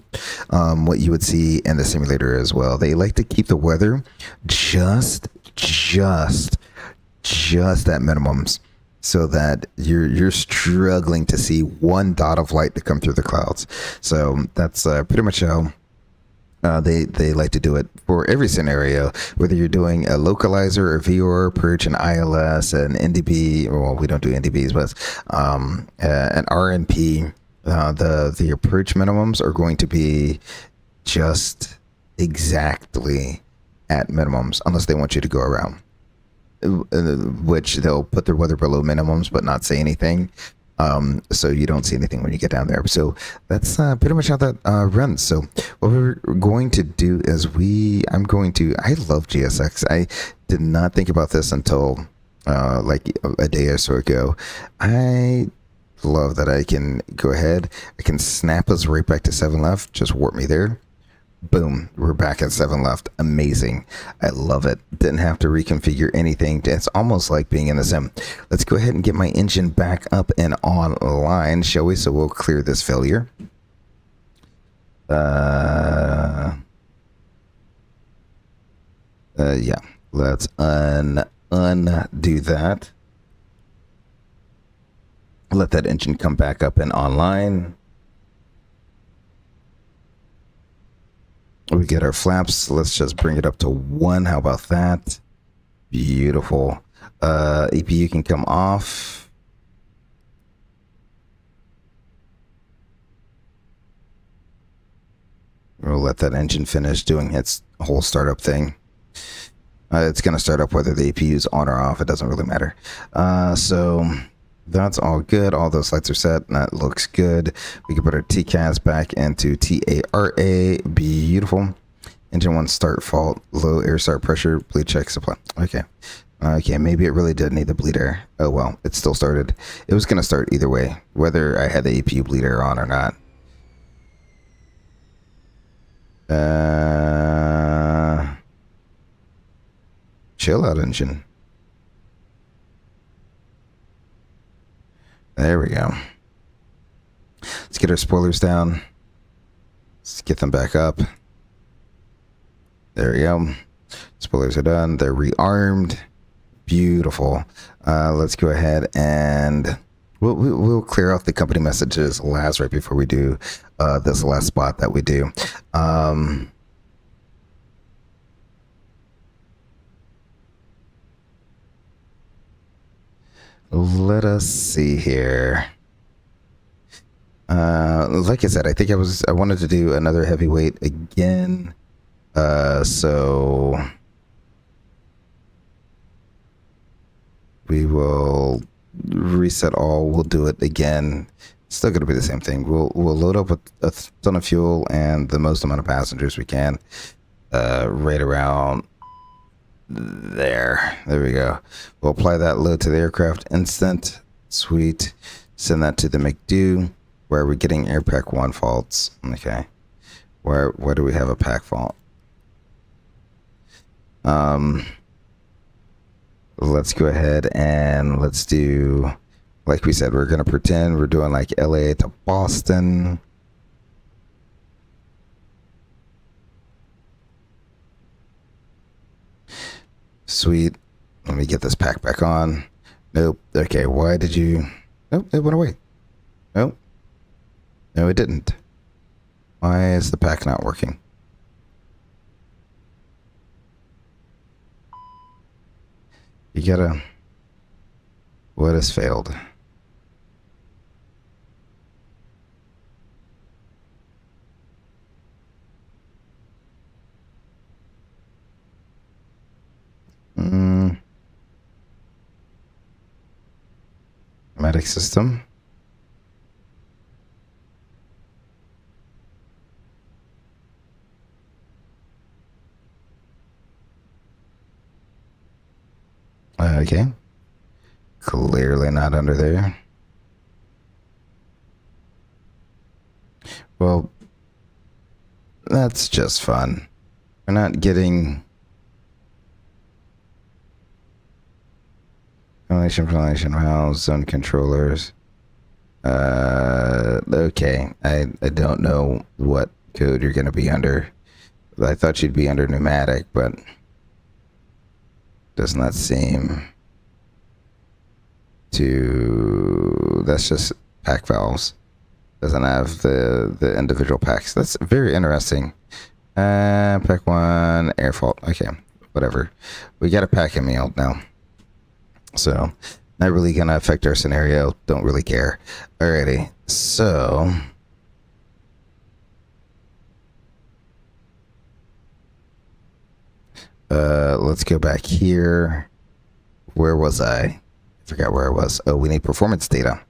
what you would see in the simulator as well. They like to keep the weather just at minimums so that you're struggling to see one dot of light to come through the clouds. So that's pretty much how they like to do it for every scenario, whether you're doing a localizer, a VOR, perch, an ILS, an NDB. Well, we don't do NDBs, but an RNP. The approach minimums are going to be just exactly at minimums, unless they want you to go around, which they'll put their weather below minimums but not say anything. So you don't see anything when you get down there. So that's pretty much how that runs. So what we're going to do is I love GSX. I did not think about this until like a day or so ago. I love that I can go ahead. I can snap us right back to 7 left. Just warp me there. Boom, we're back at 7 left. Amazing. I love it. Didn't have to reconfigure anything. It's almost like being in the sim. Let's go ahead and get my engine back up and online, shall we? So we'll clear this failure. Yeah. Let's undo that. Let that engine come back up and online. We get our flaps. Let's just bring it up to 1. How about that? Beautiful. APU can come off. We'll let that engine finish doing its whole startup thing. It's going to start up whether the APU is on or off. It doesn't really matter. So that's all good. All those lights are set. That looks good. We can put our TCAS back into TARA. Beautiful. Engine 1 start fault. Low air start pressure. Bleed check supply. Okay. Okay, maybe it really did need the bleed air. Oh well, it still started. It was going to start either way, whether I had the APU bleed air on or not. Chill out, engine. There we go. Let's get our spoilers down. Let's get them back up. There we go. Spoilers are done. They're rearmed. Beautiful. Let's go ahead and we'll clear out the company messages last right before we do this last spot that we do. Let us see here. Like I said, I think I wanted to do another heavyweight again. So we will reset all. We'll do it again. Still going to be the same thing. We'll load up with a ton of fuel and the most amount of passengers we can. Right around there. There we go. We'll apply that load to the aircraft instant. Sweet. Send that to the McDo. Where are we getting air pack 1 faults? Okay. Where do we have a pack fault? Let's go ahead and let's do, like we said, we're going to pretend we're doing like LA to Boston. Sweet. Let me get this pack back on. Nope. Okay, why did you... Nope, it went away. Nope. No, it didn't. Why is the pack not working? You gotta... What has failed? automatic system. Okay. Clearly not under there. Well, that's just fun. We're not getting ventilation valves, zone controllers. Okay. I don't know what code you're gonna be under. I thought you'd be under pneumatic, but does not seem to. That's just pack valves. Doesn't have the individual packs. That's very interesting. Pack one, air fault. Okay, whatever. We got a pack in meal now, so not really gonna affect our scenario. Don't really care. Alrighty, so let's go back here. Where was I? Forgot where I was. Oh, we need performance data.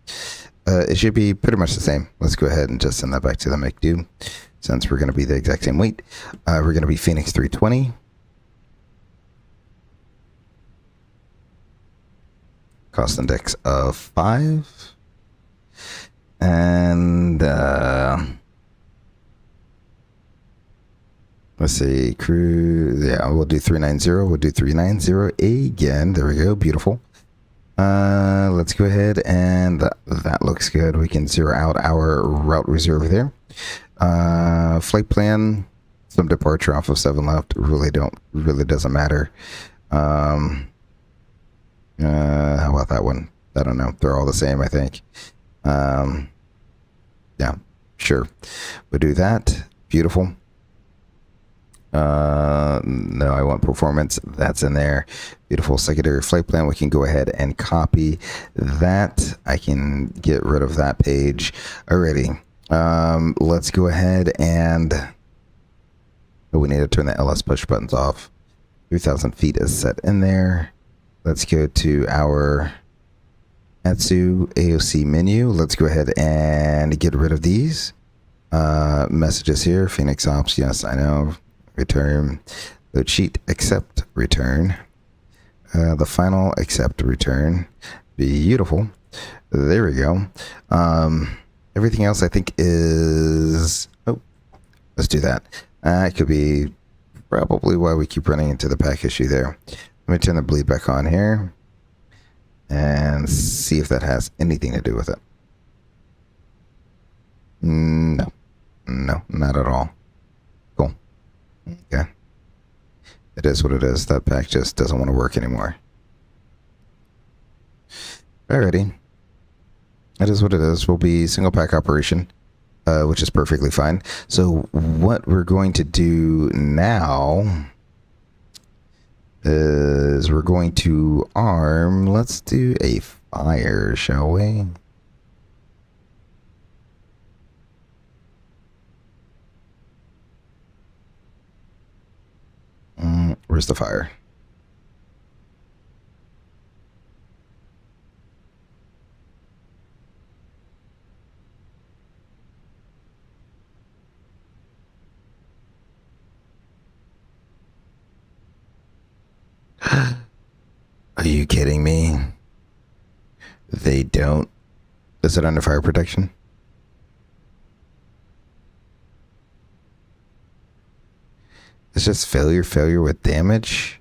It should be pretty much the same. Let's go ahead and just send that back to the make do, since we're going to be the exact same weight. We're going to be Fenix 320. Cost index of 5. And let's see, crew. Yeah, we'll do 390. We'll do 390 again. There we go. Beautiful. Let's go ahead and that looks good. We can zero out our route reserve there. Flight plan, some departure off of 7 left. Really doesn't matter. How about that one? I don't know. They're all the same, I think. Yeah, sure. We'll do that. Beautiful. No, I want performance. That's in there. Beautiful. Secondary flight plan. We can go ahead and copy that. I can get rid of that page already. Let's go ahead and we need to turn the LS push buttons off. 3,000 feet is set in there. Let's go to our Atsu AOC menu. Let's go ahead and get rid of these messages here. Fenix Ops. Yes, I know. Return. Load sheet. Accept. Return. The final. Accept. Return. Beautiful. There we go. Everything else I think is... Oh, let's do that. It could be probably why we keep running into the pack issue there. Let me turn the bleed back on here and see if that has anything to do with it. No. No, not at all. Cool. Okay. It is what it is. That pack just doesn't want to work anymore. Alrighty. It is what it is. We'll be single pack operation, which is perfectly fine. So what we're going to do now is we're going to arm. Let's do a fire, shall we? Where's the fire? Are you kidding me? They don't. Is it under fire protection? It's just failure with damage.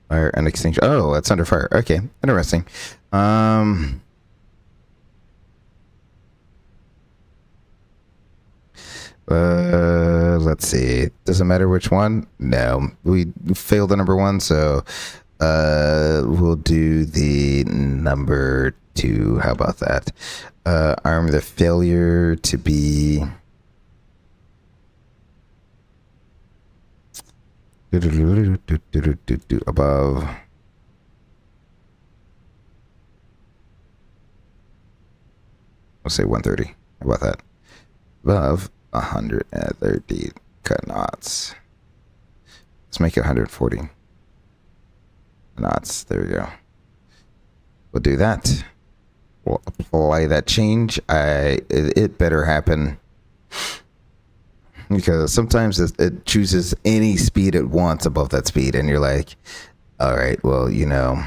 Fire and extinction. Oh, it's under fire. Okay, interesting. Let's see. Doesn't matter which one. No, we failed the number 1, so we'll do the number 2. How about that? Arm the failure to be above We'll say 130. How about that? Above 130 knots. Let's make it 140 knots. There we go. We'll do that. We'll apply that change. It better happen, because sometimes it chooses any speed it wants above that speed, and you're like, all right, well, you know,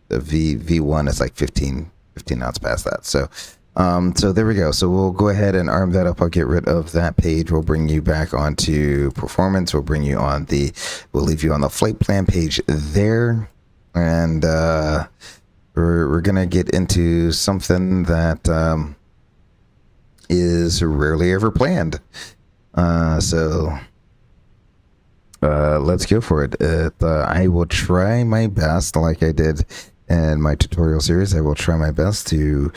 the V1 is like 15 knots past that. So so there we go. So we'll go ahead and arm that up. I'll get rid of that page. We'll bring you back onto performance. We'll bring you on we'll leave you on the flight plan page there. And we're gonna get into something that is rarely ever planned. So let's go for it. I will try my best, like I did in my tutorial series. I will try my best to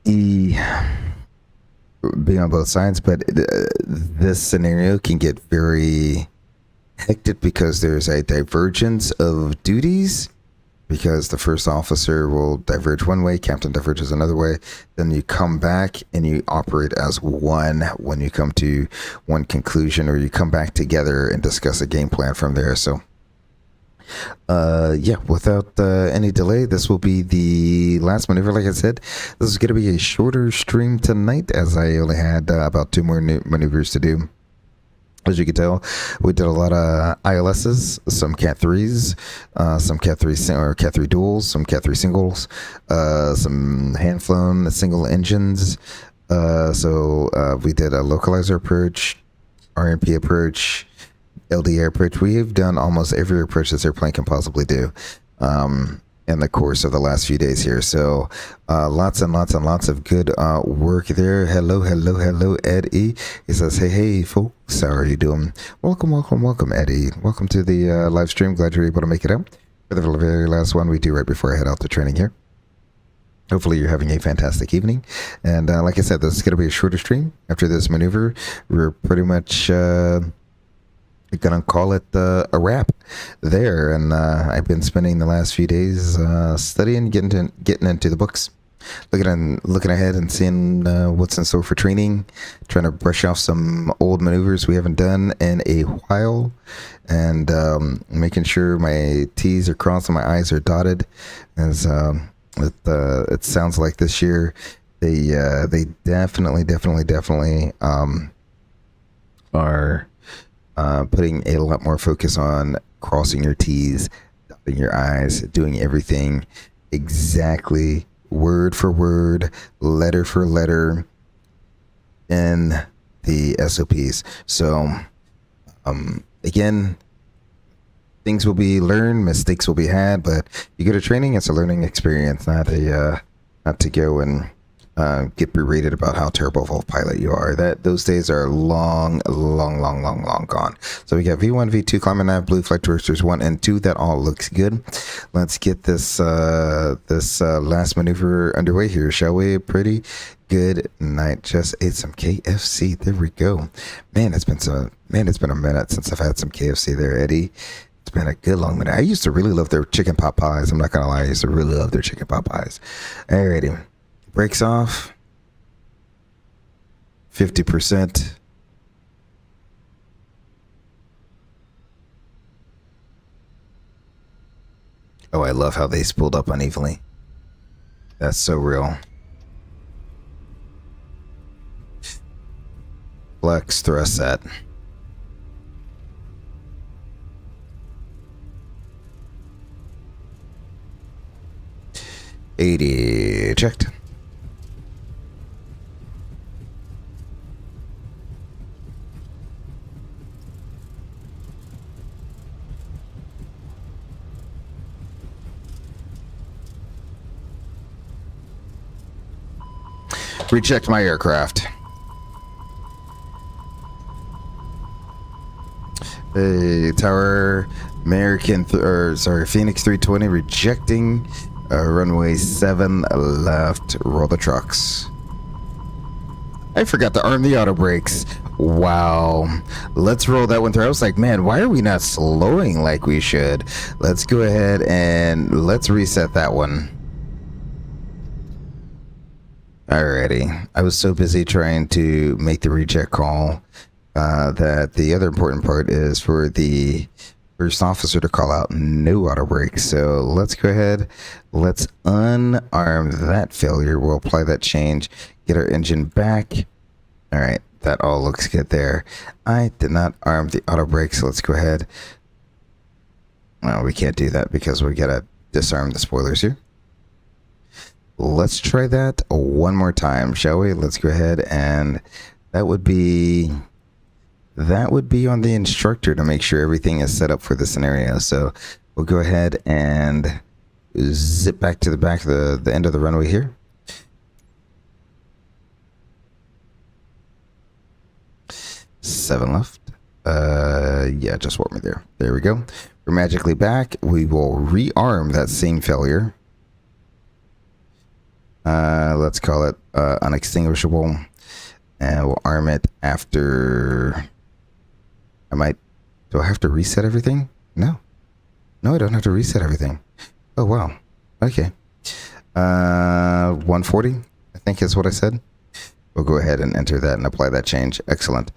be on both sides, but this scenario can get very hectic because there's a divergence of duties, because the first officer will diverge one way, captain diverges another way, then you come back and you operate as one when you come to one conclusion, or you come back together and discuss a game plan from there. So yeah, without any delay, this will be the last maneuver. Like I said, this is going to be a shorter stream tonight, as I only had about 2 more maneuvers to do. As you can tell, we did a lot of ILSs, some Cat 3s, some Cat 3 or Cat 3 duals, some Cat 3 singles, some hand flown single engines. So we did a localizer approach, RMP approach, LDA approach. We've done almost every approach this airplane can possibly do in the course of the last few days here. So lots and lots and lots of good work there. Hello, Eddie. He says, hey, folks, how are you doing? Welcome, Eddie. Welcome to the live stream. Glad you're able to make it out for the very last one we do right before I head out to training here. Hopefully you're having a fantastic evening. And like I said, this is going to be a shorter stream. After this maneuver, we're pretty much gonna call it a wrap there. And I've been spending the last few days studying, getting into the books, looking ahead and seeing what's in store for training, trying to brush off some old maneuvers we haven't done in a while, and making sure my T's are crossed and my I's are dotted, as it sounds like this year they definitely are putting a lot more focus on crossing your T's, dotting your I's, doing everything exactly word for word, letter for letter in the SOPs. So again, things will be learned, mistakes will be had, but you go to training, it's a learning experience, not to go and get berated about how terrible of a pilot you are. Those days are long gone. So we got V1, V2, climb and nav, blue flight directors 1 and 2. That all looks good. Let's get this last maneuver underway here, shall we? Pretty good night. Just ate some KFC. There we go. It's been a minute since I've had some KFC there, Eddie. It's been a good long minute. I used to really love their chicken pot pies. I'm not gonna lie, I used to really love their chicken pot pies. Alrighty. Brakes off. 50%. Oh, I love how they spooled up unevenly. That's so real. Flex thrust set. $80 checked. Rechecked my aircraft. Hey, Tower Fenix 320 rejecting runway 7 left. Roll the trucks. I forgot to arm the auto brakes. Wow. Let's roll that one through. I was like, man, why are we not slowing like we should? Let's go ahead and let's reset that one. Alrighty. I was so busy trying to make the reject call that the other important part is for the first officer to call out no auto brakes. So let's go ahead. Let's unarm that failure. We'll apply that change, get our engine back. All right. That all looks good there. I did not arm the auto brakes. So let's go ahead. Well, we can't do that because we got to disarm the spoilers here. Let's try that one more time, shall we? Let's go ahead, and that would be on the instructor to make sure everything is set up for the scenario. So we'll go ahead and zip back to the back of the end of the runway here. Seven left. Yeah, just warp me there. There we go. We're magically back. We will rearm that same failure. Let's call it unextinguishable, and we'll arm it after. Do I have to reset everything? No, I don't have to reset everything. Oh wow, okay. 140, I think is what I said. We'll go ahead and enter that and apply that change. Excellent.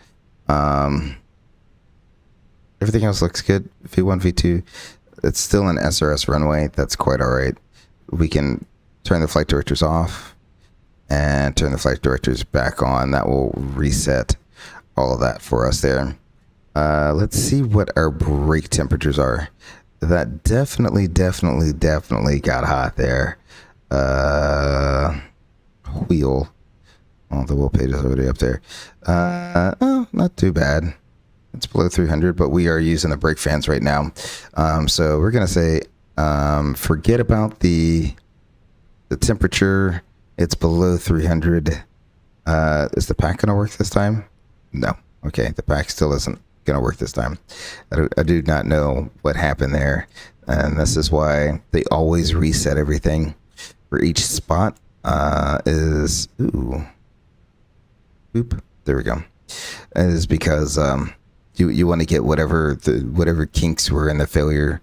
Everything else looks good. V1, V2. It's still an SRS runway. That's quite all right. We can turn the flight directors off and turn the flight directors back on. That will reset all of that for us there. Let's see what our brake temperatures are. That definitely got hot there. Wheel. Oh, the wheel page is already up there. Oh, not too bad. It's below 300, but we are using the brake fans right now. So we're going to say, forget about the temperature. It's below 300. Is the pack going to work this time? No. Okay, the pack still isn't going to work this time. I do not know what happened there. And this is why they always reset everything for each spot. Ooh. Boop. There we go. Is because you want to get whatever kinks were in the failures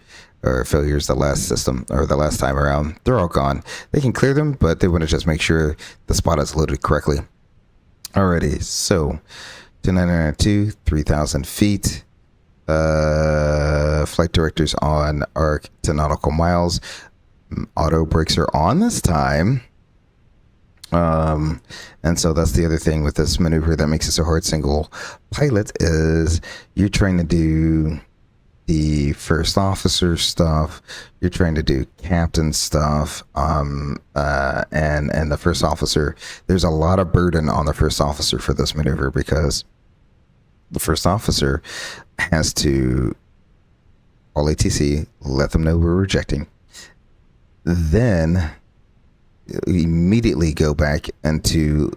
the last system or the last time around. They're all gone. They can clear them, but they want to just make sure the spot is loaded correctly. Alrighty, so 2992, 3,000 feet. Flight directors on arc to nautical miles. Auto brakes are on this time. And so that's the other thing with this maneuver that makes it so hard. Single pilot is you're trying to do the first officer stuff, you're trying to do captain stuff, and the first officer, there's a lot of burden on the first officer for this maneuver because the first officer has to call ATC, let them know we're rejecting, then immediately go back into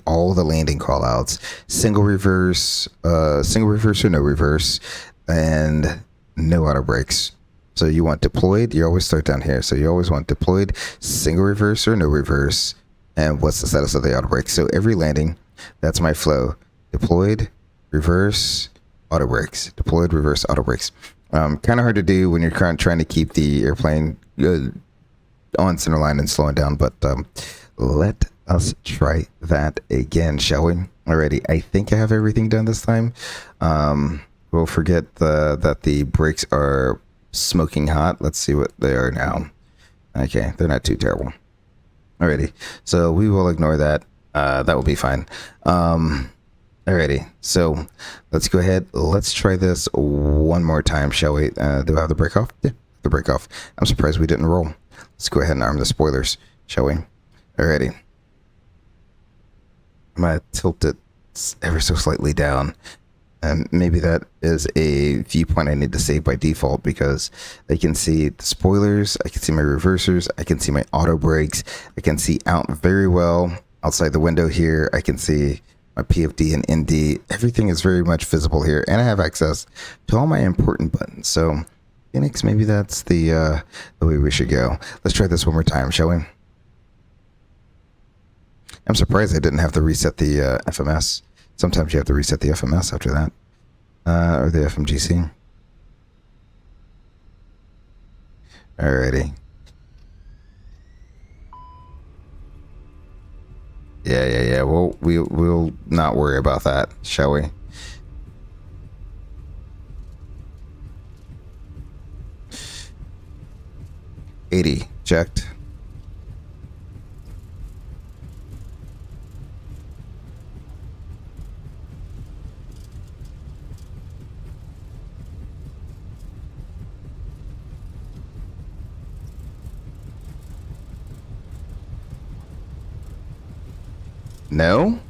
all the landing call outs, single reverse or no reverse, and no auto brakes. So you want deployed, you always start down here. So you always want deployed, single reverse or no reverse, and what's the status of the auto brakes. So every landing, that's my flow. Deployed, reverse, auto brakes. Deployed, reverse, auto brakes. Kind of hard to do when you're trying to keep the airplane on center line and slowing down, but let us try that again, shall we? Alrighty, I think I have everything done this time. We'll forget that the brakes are smoking hot. Let's see what they are now. Okay, they're not too terrible. Alrighty, so we will ignore that. That will be fine. Alrighty, so let's go ahead. Let's try this one more time, shall we? Do I have the brake off? Yeah, the brake off. I'm surprised we didn't roll. Let's go ahead and arm the spoilers, shall we? Alrighty. I'm going to tilt it ever so slightly down. And maybe that is a viewpoint I need to save by default because I can see the spoilers, I can see my reversers, I can see my auto brakes, I can see out very well outside the window here. I can see my PFD and ND. Everything is very much visible here, and I have access to all my important buttons. So Fenix, maybe that's the way we should go. Let's try this one more time, shall we? I'm surprised I didn't have to reset the FMS. Sometimes you have to reset the FMS after that, or the FMGC. Alrighty. Yeah. We'll not worry about that, shall we? $80 checked. No?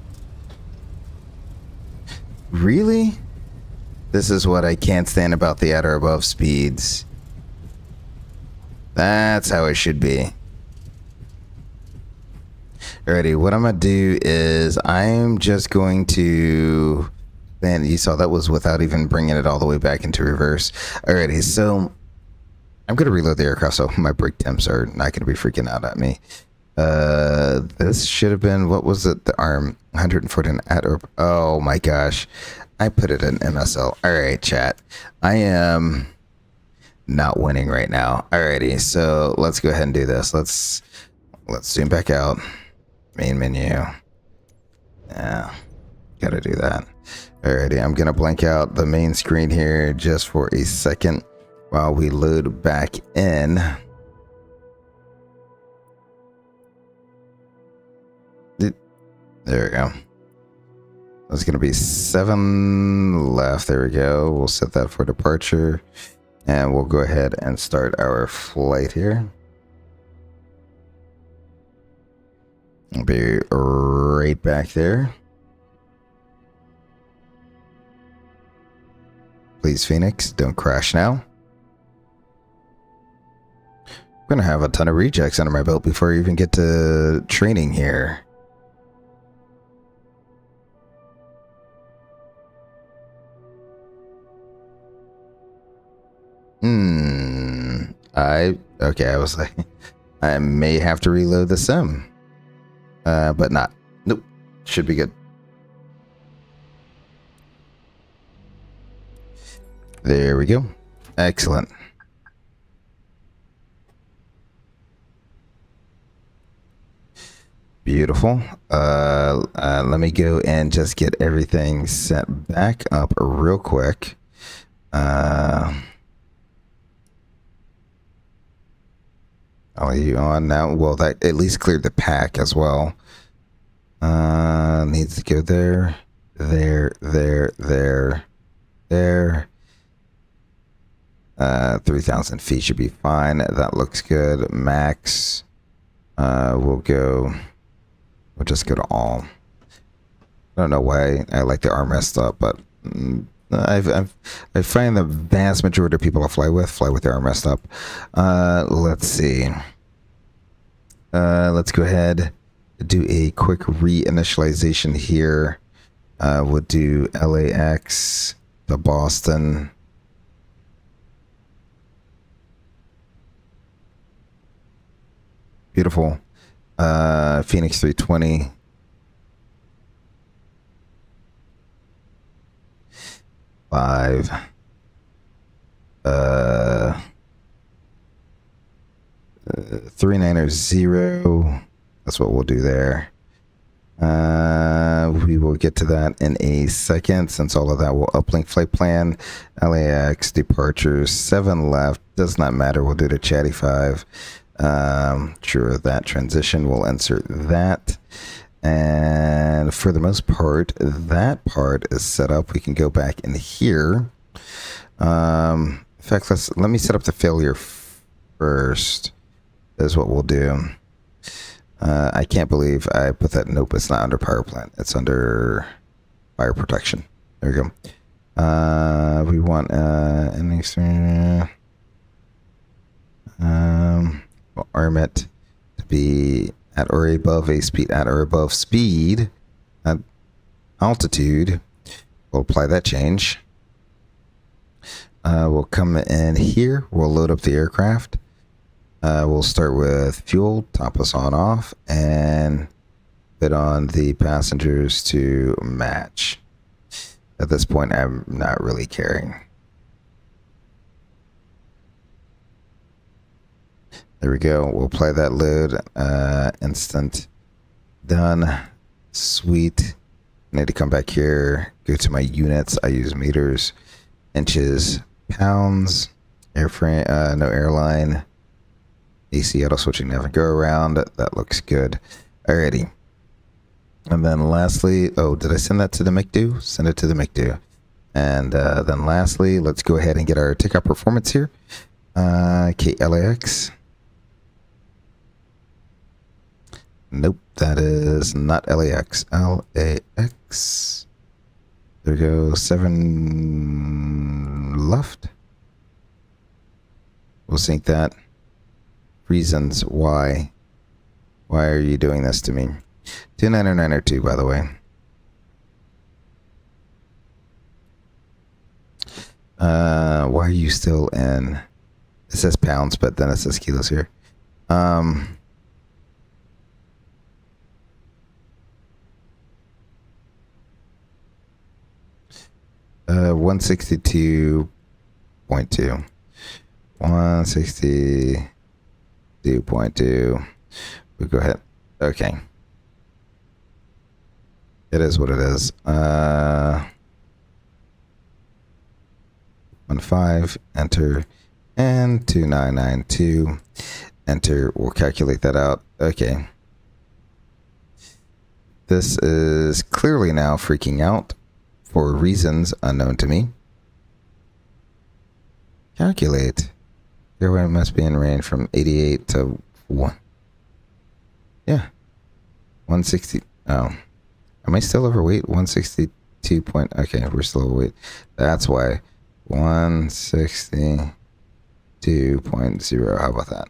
Really? This is what I can't stand about the at or above speeds. That's how it should be. Alrighty, what I'm gonna do is I'm just going to... Man, you saw that was without even bringing it all the way back into reverse. Alrighty, so I'm gonna reload the aircraft so my brake temps are not gonna be freaking out at me. This should have been, what was it? The arm 140 at or... Oh my gosh. I put it in MSL. Alright, chat. I am not winning right now. Alrighty, so let's go ahead and do this. Let's zoom back out. Main menu. Yeah, gotta do that. Alrighty, I'm gonna blank out the main screen here just for a second while we load back in. There we go. There's gonna be 7 left. There we go. We'll set that for departure. And we'll go ahead and start our flight here. I'll be right back there. Please, Phoenix, don't crash now. I'm gonna have a ton of rejects under my belt before I even get to training here. Okay, I was like, I may have to reload the sim. But not. Nope. Should be good. There we go. Excellent. Beautiful. Let me go and just get everything set back up real quick. I'll leave you on now. Well, that at least cleared the pack as well. Needs to go there. 3,000 feet should be fine. That looks good. Max. We'll just go to all. I don't know why I like the armrest up, but I find the vast majority of people I fly with the armrest up. Let's see. Let's go ahead, do a quick reinitialization here. We'll do LAX to Boston. Beautiful. Fenix 320. Five. 390. That's what we'll do there. We will get to that in a second, since all of that will uplink flight plan. LAX departures 7 left. Does not matter. We'll do the chatty 5. Sure, that transition, we'll insert that. And for the most part, that part is set up. We can go back in here. In fact, let me set up the failure first. Is what we'll do. I can't believe I put that. Nope, it's not under power plant. It's under fire protection. There we go. We want we'll arm it to be at or above airspeed, at or above speed, at altitude. We'll apply that change. We'll come in here. We'll load up the aircraft. We'll start with fuel, top us on off, and put on the passengers to match. At this point, I'm not really caring. There we go. We'll apply that load. Instant. Done. Sweet. I need to come back here, go to my units. I use meters, inches, pounds, airframe, no airline, AC auto switching never go around. That looks good. Alrighty. And then lastly, oh, did I send that to the McDo? Send it to the McDo. And then lastly, let's go ahead and get our takeoff performance here. KLAX. Nope, that is not LAX. LAX. There we go. 7 left. We'll sync that. Reasons why. Why are you doing this to me? 29902, by the way. Why are you still in? It says pounds, but then it says kilos here. 162.2. 162.2. We go ahead. Okay. It is what it is. 15, enter, and 2992. Enter. We'll calculate that out. Okay. This is clearly now freaking out for reasons unknown to me. Calculate. Airway must be in range from 88 to 1. Yeah. 160. Oh. Am I still overweight? 162 point. Okay, we're still overweight. That's why. 162.0. How about that?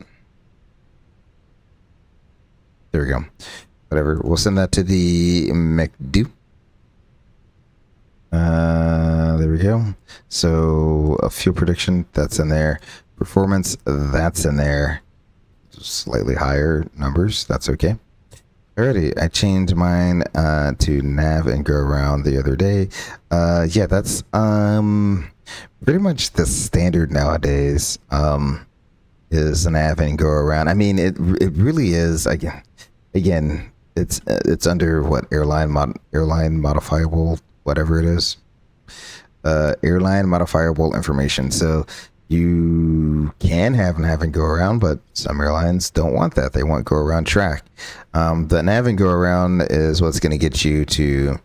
There we go. Whatever. We'll send that to the McDo. There we go. So a fuel prediction, that's in there. Performance, that's in there. Slightly higher numbers, that's okay. Alrighty, I changed mine to nav and go around the other day. Yeah, that's pretty much the standard nowadays. Is nav and go around. I mean, it really is. Again, it's under what airline modifiable, whatever it is. Airline modifiable information. So you can have nav and go around, but some airlines don't want that. They want go around track. The nav and go around is what's going to get you to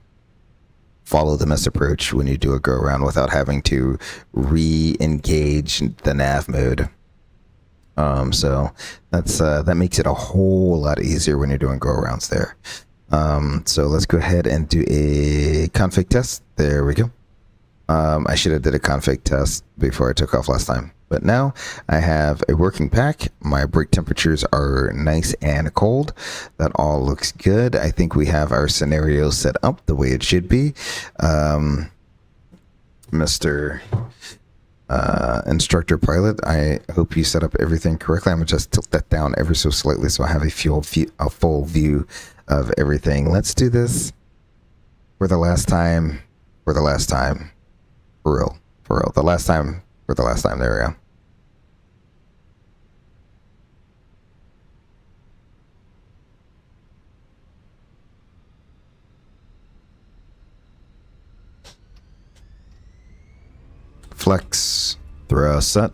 follow the missed approach when you do a go around without having to re-engage the nav mode. So that's that makes it a whole lot easier when you're doing go arounds there. So let's go ahead and do a config test. There we go. I should have did a config test before I took off last time, but now I have a working pack. My brake temperatures are nice and cold. That all looks good. I think we have our scenario set up the way it should be. Mr. Instructor pilot, I hope you set up everything correctly. I'm gonna just tilt that down ever so slightly so I have a full view of everything. Let's do this for the last time. For the last time. For real. For real. The last time. For the last time. There we go. Flex. Thrust set.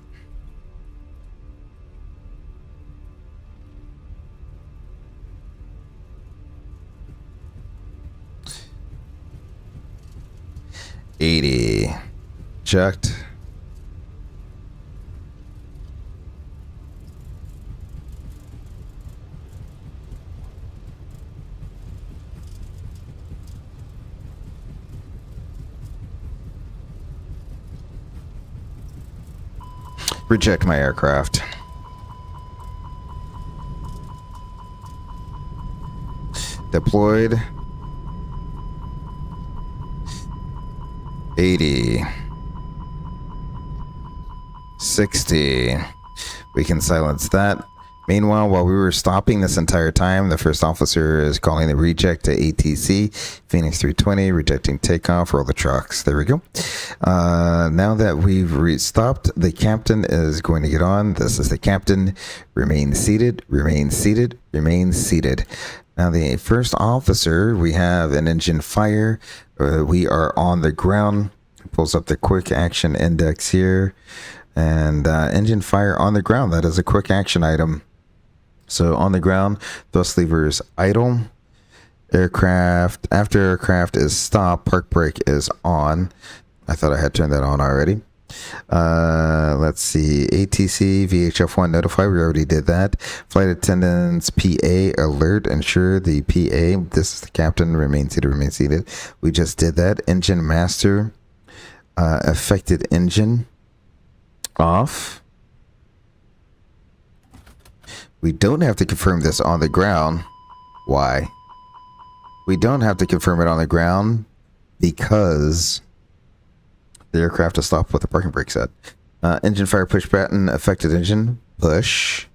$80. Checked. Reject my aircraft. Deployed. 80. 60. We can silence that. Meanwhile, while we were stopping this entire time, the first officer is calling the reject to ATC, Fenix 320, rejecting takeoff, roll the trucks. There we go. Now that we've stopped, the captain is going to get on. This is the captain. Remain seated, remain seated, remain seated. Now, the first officer, we have an engine fire. We are on the ground. Pulls up the quick action index here. And engine fire on the ground. That is a quick action item. So on the ground, thrust levers idle. Aircraft, after aircraft is stopped, park brake is on. I thought I had turned that on already. Let's see. ATC, VHF1 notify. We already did that. Flight attendants, PA alert. Ensure the PA, this is the captain, remain seated. We just did that. Engine master, affected engine off. We don't have to confirm this on the ground. Why? We don't have to confirm it on the ground because the aircraft is stopped with the parking brake set. Engine fire push button, affected engine, push.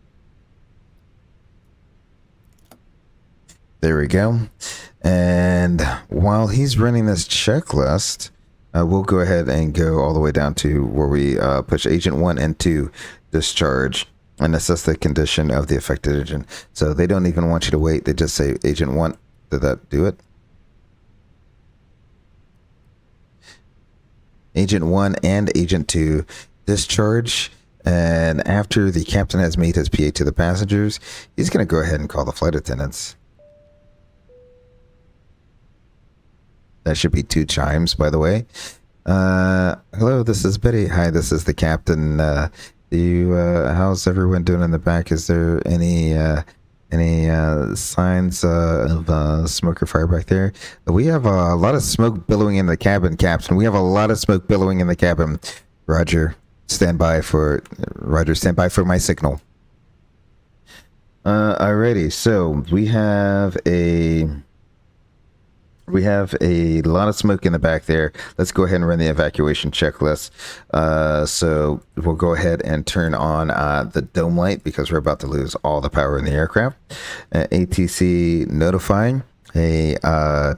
There we go. And while he's running this checklist, we'll go ahead and go all the way down to where we push Agent 1 and 2 discharge and assess the condition of the affected engine. So they don't even want you to wait. They just say, Agent 1, did that do it? Agent 1 and Agent 2 discharge. And after the captain has made his PA to the passengers, he's going to go ahead and call the flight attendants. That should be 2 chimes, by the way. Hello, this is Betty. Hi, this is the captain. How's everyone doing in the back? Is there any signs of smoke or fire back there? We have a lot of smoke billowing in the cabin, Captain. We have a lot of smoke billowing in the cabin. Roger. Stand by for my signal. Alrighty, so we have a lot of smoke in the back there. Let's go ahead and run the evacuation checklist. So we'll go ahead and turn on the dome light because we're about to lose all the power in the aircraft. ATC notifying a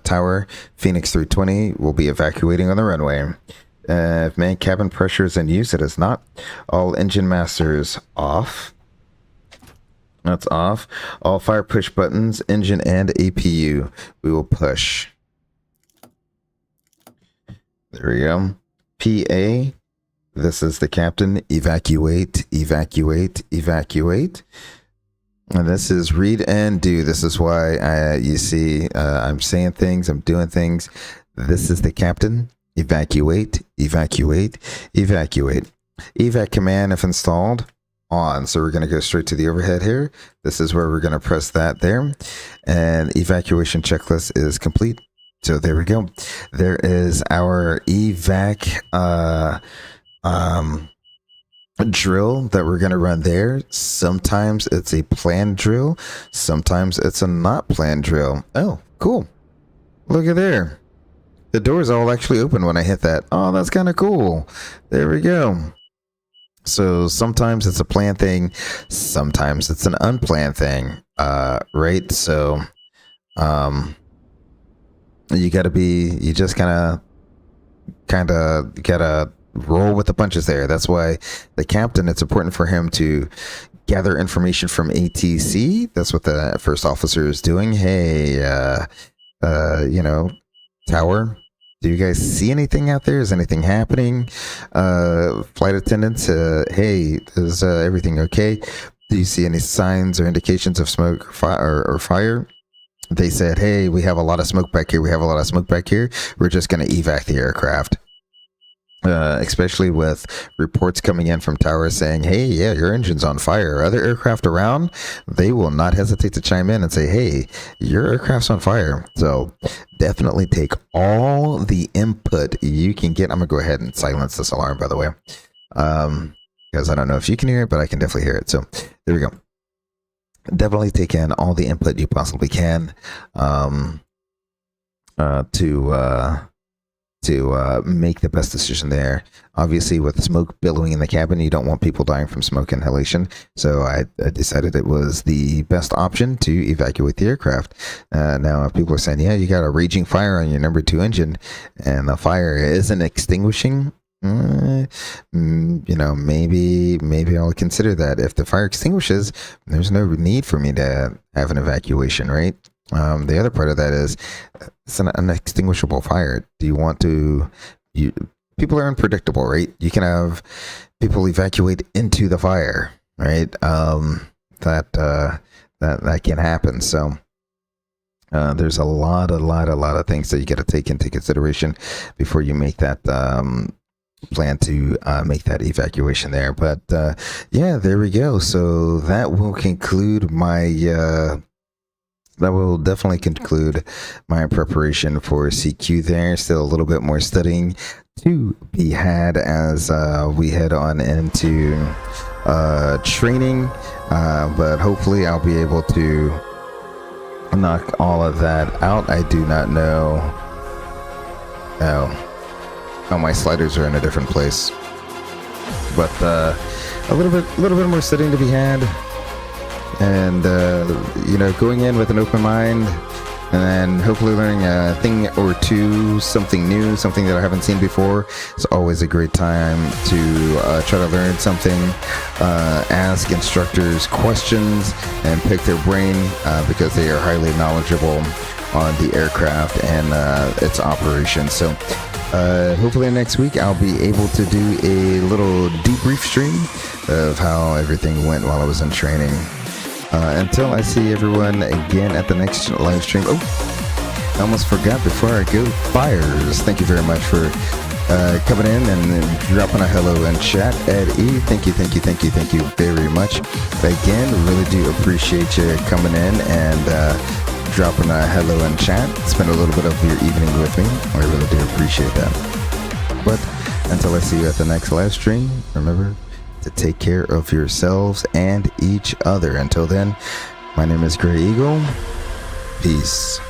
tower Fenix 320 will be evacuating on the runway. If main cabin pressure is in use, it is not. All engine masters off. That's off. All fire push buttons, engine and APU, we will push. There we go. PA, this is the captain. Evacuate, evacuate, evacuate. And this is read and do. This is why you see I'm saying things, I'm doing things. This is the captain. Evacuate, evacuate, evacuate. Evac command, if installed, on. So we're going to go straight to the overhead here. This is where we're going to press that there. And evacuation checklist is complete. So there we go. There is our evac drill that we're going to run there. Sometimes it's a planned drill. Sometimes it's a not planned drill. Oh, cool. Look at there. The doors all actually open when I hit that. Oh, that's kind of cool. There we go. So sometimes it's a planned thing. Sometimes it's an unplanned thing. Right? So, you just gotta roll with the punches there. That's why the captain, it's important for him to gather information from ATC. That's what the first officer is doing. Hey, tower, do you guys see anything out there? Is anything happening? Flight attendants, hey, is everything okay? Do you see any signs or indications of smoke or fire? They said, hey, we have a lot of smoke back here. We're just going to evac the aircraft. Especially with reports coming in from towers saying, hey, yeah, your engine's on fire. Other aircraft around, they will not hesitate to chime in and say, hey, your aircraft's on fire. So definitely take all the input you can get. I'm going to go ahead and silence this alarm, by the way, because I don't know if you can hear it, but I can definitely hear it. So there we go. Definitely take in all the input you possibly can to make the best decision there. Obviously, with smoke billowing in the cabin, you don't want people dying from smoke inhalation. So I decided it was the best option to evacuate the aircraft. Now, if people are saying, yeah, you got a raging fire on your number 2 engine and the fire isn't extinguishing, maybe I'll consider that. If the fire extinguishes, there's no need for me to have an evacuation, right? The other part of that is it's an unextinguishable fire. Do you want to? People are unpredictable, right? You can have people evacuate into the fire, right? That can happen. So there's a lot of things that you got to take into consideration before you make that plan to make that evacuation there. But yeah, there we go. So that will conclude my that will definitely conclude my preparation for CQ there. Still a little bit more studying to be had as we head on into training, but hopefully I'll be able to knock all of that out. I do not know. Oh, my sliders are in a different place. But a little bit more studying to be had, and going in with an open mind, and then hopefully learning a thing or two, something new, something that I haven't seen before. It's always a great time to try to learn something, ask instructors questions, and pick their brain because they are highly knowledgeable on the aircraft and its operation. So hopefully next week I'll be able to do a little debrief stream of how everything went while I was in training. Until I see everyone again at the next live stream. Oh, I almost forgot before I go. Fires, thank you very much for coming in and dropping a hello in chat. Ed E, thank you very much. Again, really do appreciate you coming in and dropping a hello in chat. Spend a little bit of your evening with me. I really do appreciate that. But until I see you at the next live stream, remember to take care of yourselves and each other. Until then, my name is Gray Eagle. Peace.